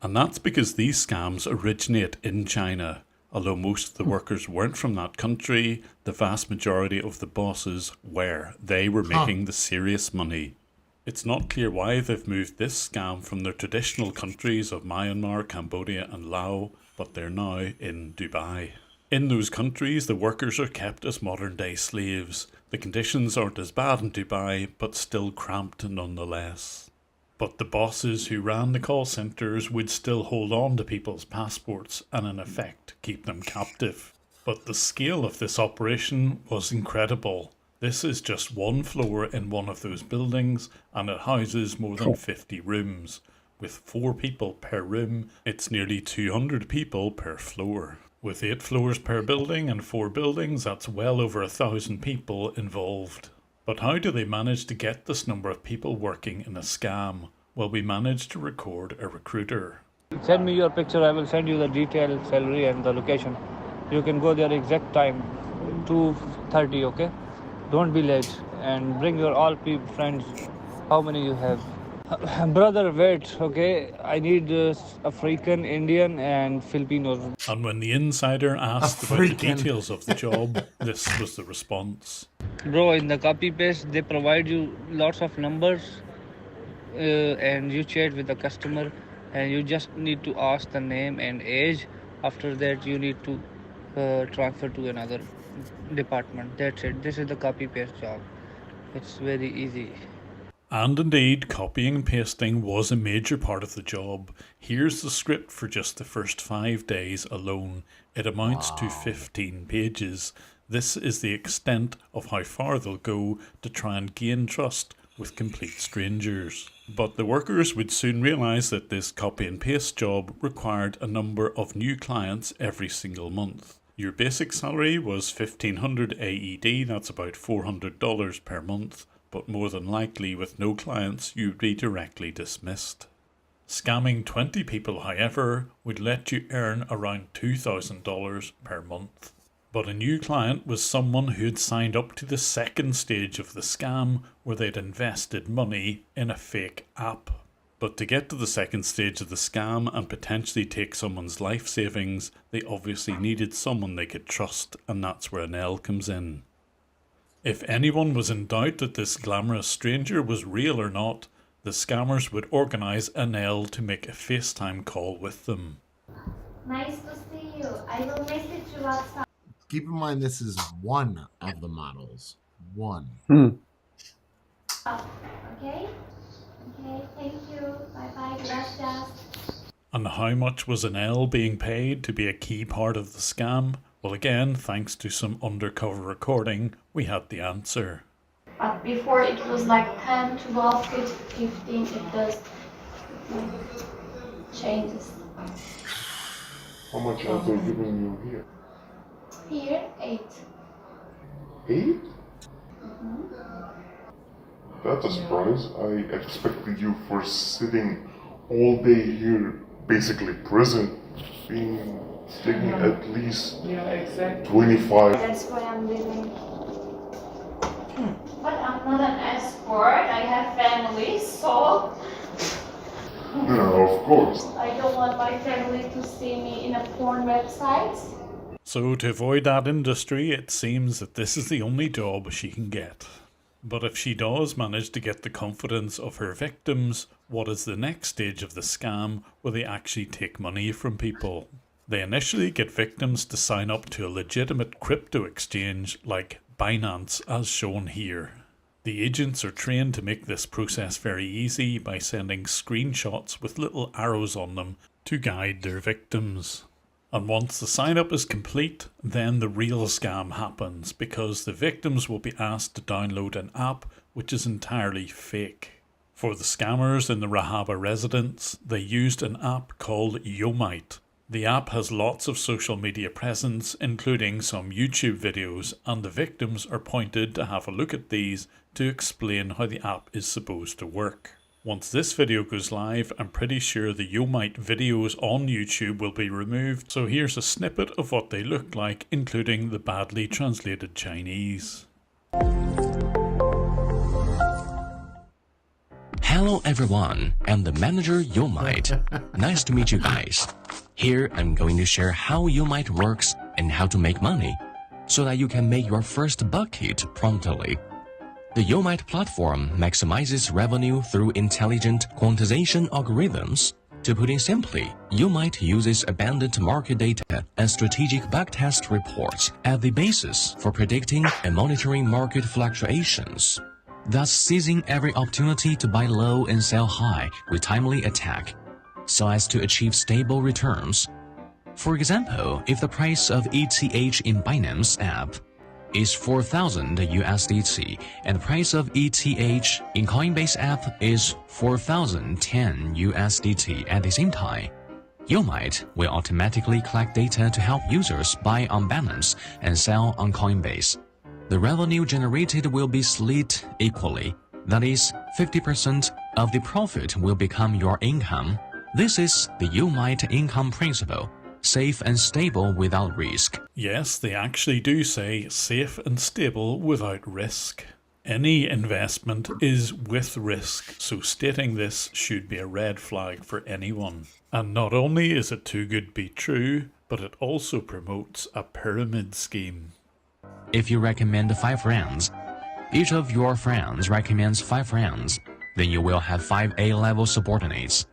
And that's because these scams originate in China. Although most of the workers weren't from that country, the vast majority of the bosses were. They were making the serious money. It's not clear why they've moved this scam from their traditional countries of Myanmar, Cambodia and Laos, but they're now in Dubai. In those countries, the workers are kept as modern-day slaves. The conditions aren't as bad in Dubai, but still cramped nonetheless. But the bosses who ran the call centres would still hold on to people's passports and in effect keep them captive. But the scale of this operation was incredible. This is just one floor in one of those buildings and it houses more than 50 rooms. With 4 people per room, it's nearly 200 people per floor. With 8 floors per building and 4 buildings, that's well over 1,000 people involved. But how do they manage to get this number of people working in a scam? Well, we managed to record a recruiter. Send me your picture, I will send you the detailed salary and the location. You can go there exact time, 2:30, okay? Don't be late, and bring your all friends. How many you have? Brother, wait, okay? I need African, Indian, and Filipinos. And when the insider asked about the details of the job, this was the response. Bro, in the copy paste, they provide you lots of numbers, and you chat with the customer, and you just need to ask the name and age. After that, you need to transfer to another department. That's it. This is the copy paste job. It's very easy. And indeed, copying and pasting was a major part of the job. Here's the script for just the first 5 days alone. It amounts to 15 pages. This is the extent of how far they'll go to try and gain trust with complete strangers. But the workers would soon realise that this copy and paste job required a number of new clients every single month. Your basic salary was 1,500 AED, that's about $400 per month. But more than likely, with no clients, you'd be directly dismissed. Scamming 20 people, however, would let you earn around $2,000 per month. But a new client was someone who had signed up to the second stage of the scam, where they'd invested money in a fake app. But to get to the second stage of the scam and potentially take someone's life savings, they obviously needed someone they could trust, and that's where an L comes in. If anyone was in doubt that this glamorous stranger was real or not, the scammers would organise an L to make a FaceTime call with them. Nice to see you. I will message you WhatsApp. Keep in mind, this is one of the models. One. Okay? Okay, thank you. Bye-bye. Gracias. And how much was an L being paid to be a key part of the scam? Well, again, thanks to some undercover recording, we had the answer. But before it was like 10, 12, 15, it does changes. How much are they giving you here? Here, 8. 8? That's a surprise. I expected you for sitting all day here, basically prison, taking at least 25. That's why I'm leaving. But I'm not an escort. I have family, so No, of course. I don't want my family to see me in a porn website. So to avoid that industry, it seems that this is the only job she can get. But if she does manage to get the confidence of her victims, what is the next stage of the scam where they actually take money from people? They initially get victims to sign up to a legitimate crypto exchange like Binance, as shown here. The agents are trained to make this process very easy by sending screenshots with little arrows on them to guide their victims. And once the sign up is complete, then the real scam happens, because the victims will be asked to download an app which is entirely fake. For the scammers in the Rahaba residence, they used an app called Yomite. The app has lots of social media presence, including some YouTube videos, and the victims are pointed to have a look at these to explain how the app is supposed to work. Once this video goes live, I'm pretty sure the Yomite videos on YouTube will be removed, so here's a snippet of what they look like, including the badly translated Chinese. Hello everyone, I'm the manager Yomite. Nice to meet you guys. Here I'm going to share how Yomite works and how to make money, so that you can make your first bucket promptly. The Yomite platform maximizes revenue through intelligent quantization algorithms. To put it simply, Yomite uses abundant market data and strategic backtest reports as the basis for predicting and monitoring market fluctuations, thus seizing every opportunity to buy low and sell high with timely attack, so as to achieve stable returns. For example, if the price of ETH in Binance app is 4,000 USDT, and the price of ETH in Coinbase app is 4,010 USDT. At the same time, Yomight will automatically collect data to help users buy on Binance and sell on Coinbase. The revenue generated will be split equally. That is, 50% of the profit will become your income. This is the Yomight income principle. Safe and stable without risk. Yes, they actually do say safe and stable without risk. Any investment is with risk, so stating this should be a red flag for anyone. And not only is it too good to be true, but it also promotes a pyramid scheme. If you recommend 5 friends, each of your friends recommends 5 friends, then you will have 5 A-level subordinates,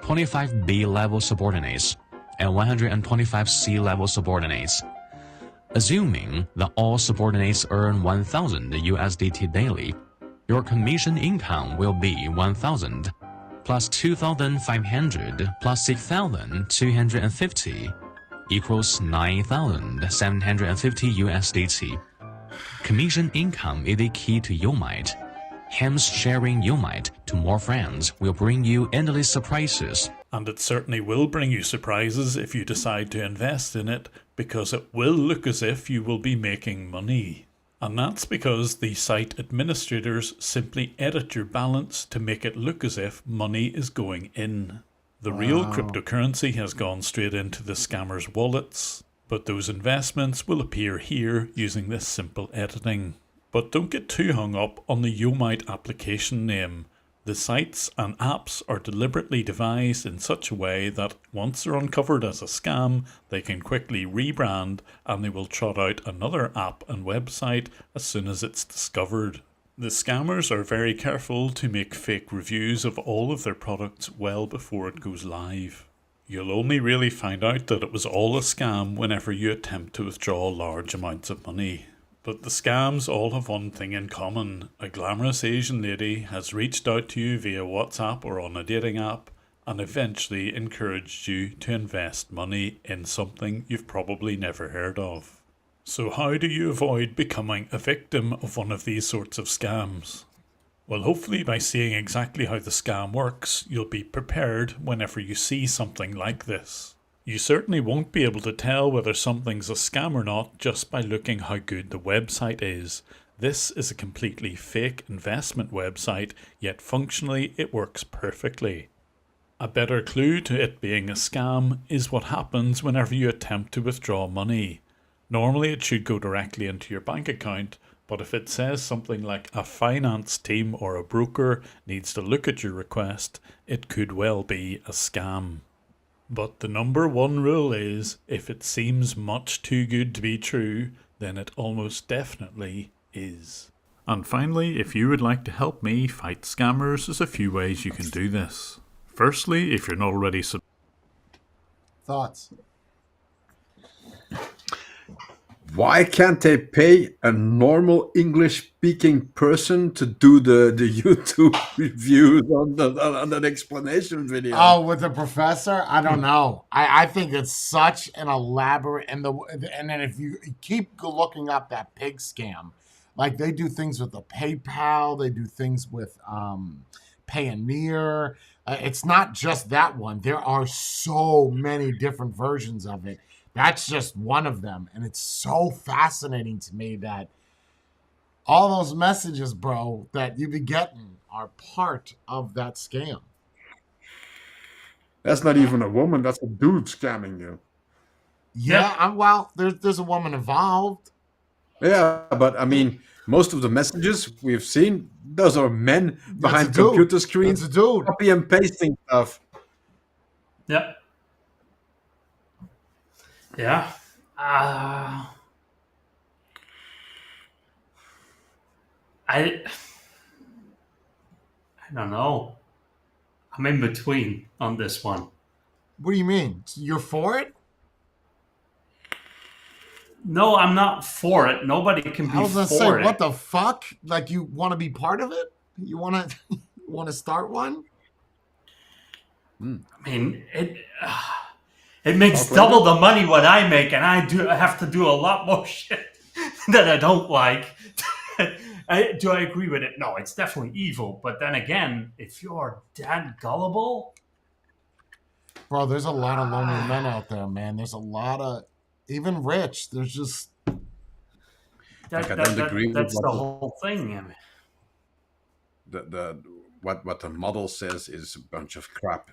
25 B-level subordinates, and 125 C-level subordinates. Assuming that all subordinates earn 1,000 USDT daily, your commission income will be 1,000 plus 2,500 plus 6,250 equals 9,750 USDT. Commission income is the key to Yomight. Hence, sharing Yomight to more friends will bring you endless surprises. And it certainly will bring you surprises if you decide to invest in it, because it will look as if you will be making money. And that's because the site administrators simply edit your balance to make it look as if money is going in. The real cryptocurrency has gone straight into the scammers' wallets, but those investments will appear here using this simple editing. But don't get too hung up on the Yomight application name. The sites and apps are deliberately devised in such a way that once they're uncovered as a scam, they can quickly rebrand and they will trot out another app and website as soon as it's discovered. The scammers are very careful to make fake reviews of all of their products well before it goes live. You'll only really find out that it was all a scam whenever you attempt to withdraw large amounts of money. But the scams all have one thing in common. A glamorous Asian lady has reached out to you via WhatsApp or on a dating app and eventually encouraged you to invest money in something you've probably never heard of. So how do you avoid becoming a victim of one of these sorts of scams? Well, hopefully by seeing exactly how the scam works, you'll be prepared whenever you see something like this. You certainly won't be able to tell whether something's a scam or not just by looking how good the website is. This is a completely fake investment website, yet functionally it works perfectly. A better clue to it being a scam is what happens whenever you attempt to withdraw money. Normally it should go directly into your bank account, but if it says something like a finance team or a broker needs to look at your request, it could well be a scam. But the number one rule is, if it seems much too good to be true, then it almost definitely is. And finally, if you would like to help me fight scammers, there's a few ways you can do this. Firstly, if you're not already Thoughts? Why can't they pay a normal English-speaking person to do the YouTube reviews on an explanation video? Oh, with the professor? I don't know. I think it's such an elaborate, and then if you keep looking up that pig scam, like they do things with the PayPal, they do things with Payoneer. It's not just that one. There are so many different versions of it. That's just one of them. And it's so fascinating to me that all those messages, bro, that you be getting are part of that scam. That's not even a woman. That's a dude scamming you. Yeah, well, there's a woman involved. Yeah, but I mean, most of the messages we've seen, those are men behind computer screens, That's a dude. copy and pasting stuff. Yeah. Yeah. I don't know. I'm in between on this one. What do you mean? You're for it? No, I'm not for it. Nobody can be I was gonna for say, it. what the fuck? Like, you want to be part of it? You want to start one? I mean, it makes double the money what I make, and I have to do a lot more shit. that I don't like. Do I agree with it? No, it's definitely evil. But then again, if you're that gullible, Bro, there's a lot of lonely men out there, man. There's a lot of, even rich. There's just. Like, I don't agree with that's what the whole thing. I mean, what the model says is a bunch of crap.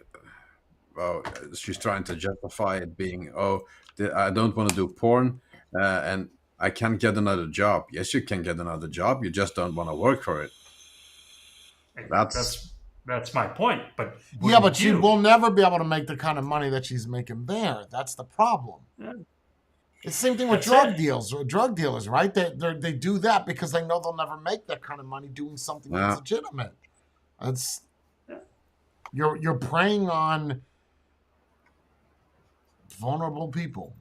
Well, she's trying to justify it being, I don't want to do porn, and I can't get another job. Yes, you can get another job. You just don't want to work for it. that's my point. But Yeah, but she will never be able to make the kind of money that she's making there. That's the problem. Yeah. It's the same thing with drug dealers, right? They do that because they know they'll never make that kind of money doing something that's legitimate. That's you're preying on vulnerable people.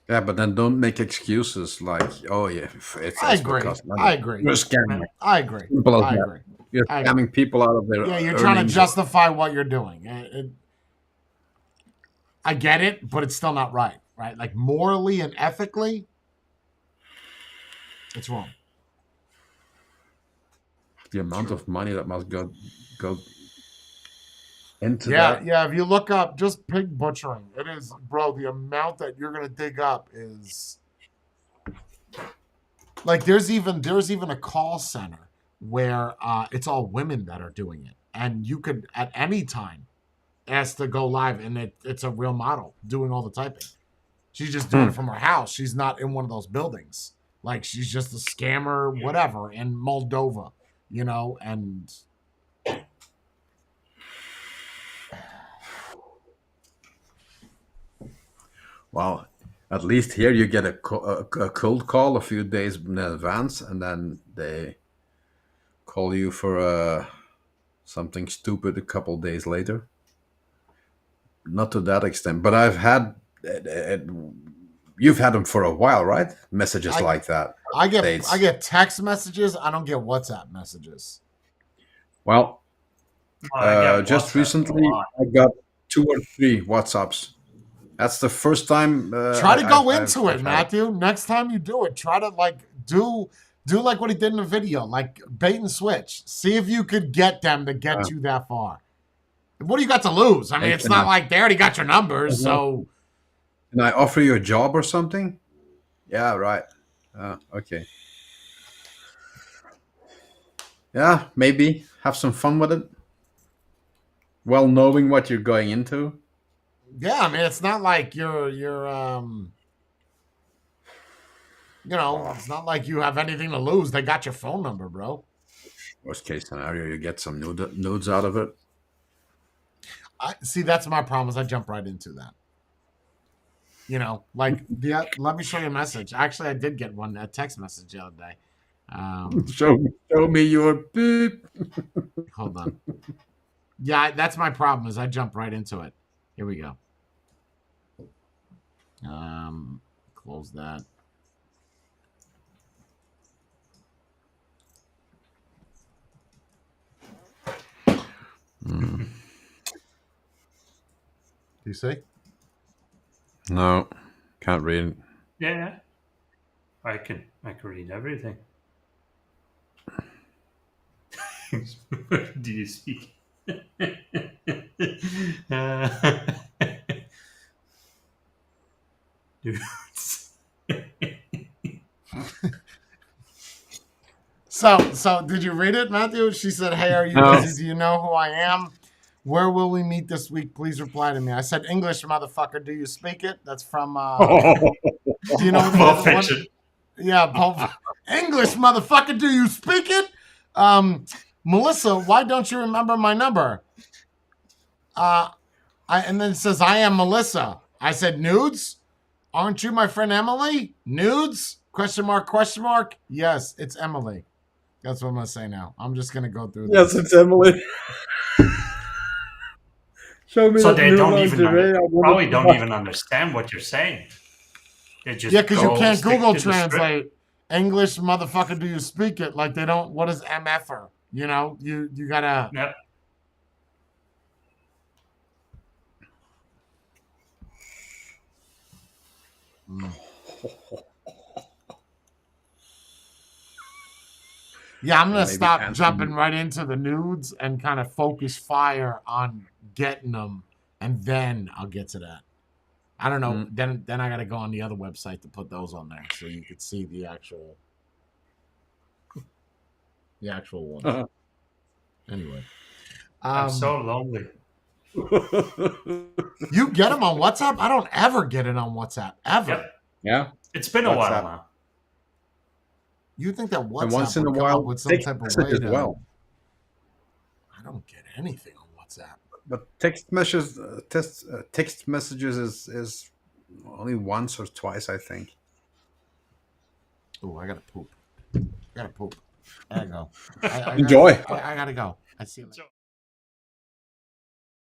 Yeah, but then don't make excuses like, "Oh yeah, it's I agree. I agree. You're scamming. I agree. Simple as I that. agree. You're scamming people out of their Yeah, you're trying to earnings. justify what you're doing. I get it, but it's still not right. Right? Like morally and ethically, it's wrong. The amount of money that must go into that. Yeah. If you look up just pig butchering, it is, bro. The amount that you're gonna dig up is like there's even a call center where it's all women that are doing it, and you could at any time ask to go live, and it's a real model doing all the typing. She's just doing it from her house. She's not in one of those buildings. Like she's just a scammer, whatever, in Moldova, and Well, at least here you get a cold call a few days in advance, and then they call you for something stupid a couple days later. Not to that extent, but I've had. You've had them for a while, right? Messages like that. I get text messages. I don't get WhatsApp messages. Well, just recently I got 2 or 3 WhatsApps. That's the first time. Try to go into it, Matthew. Next time you do it, try to do like what he did in the video, like bait and switch. See if you could get them to get you that far. What do you got to lose? I mean, it's not like they already got your numbers, so. Can I offer you a job or something? Yeah, right. Okay. Yeah, maybe have some fun with it. Well, knowing what you're going into. Yeah, I mean, it's not like you're it's not like you have anything to lose. They got your phone number, bro. Worst case scenario, you get some nudes out of it. See, that's my problem is I jump right into that. Let me show you a message. Actually, I did get a text message the other day. Show me your beep. Hold on. Yeah, that's my problem is I jump right into it. Here we go. Close that. Do you see? No, can't read it. Yeah, I can read everything. Do you speak? Dudes. So did you read it, Matthew? She said, "Hey, are you busy? Do you know who I am? Where will we meet this week? Please reply to me." I said, "English, motherfucker. Do you speak it?" That's from. Do you know Pulp Fiction? Yeah, English, motherfucker. Do you speak it? Melissa, why don't you remember my number? And then it says, "I am Melissa." I said, "Nudes? Aren't you my friend Emily? Nudes? Question mark, question mark. Yes, it's Emily." That's what I'm going to say now. I'm just going to go through this. Yes, it's Emily. Show me So that they new don't even lingerie. probably don't even understand what you're saying. They just Because you can't stick Google to the script. translate English, motherfucker. Do you speak it? Like they don't. What is MFer? You gotta. Yep. Yeah, I'm gonna maybe stop answer jumping you. right into the nudes and kind of focus fire on getting them, and then I'll get to that. I don't know. Then I gotta go on the other website to put those on there so you could see the actual ones. Anyway, I'm so lonely. you get them on WhatsApp? I don't ever get it on WhatsApp ever. Yep. Yeah, It's been a while now. You think that and WhatsApp once in a would come up while, with some text type of message way as to? well. I don't get anything on WhatsApp. But text messages, text messages is only once or twice, I think. Oh, I gotta poop. I gotta go. Enjoy. I gotta go. I see you later.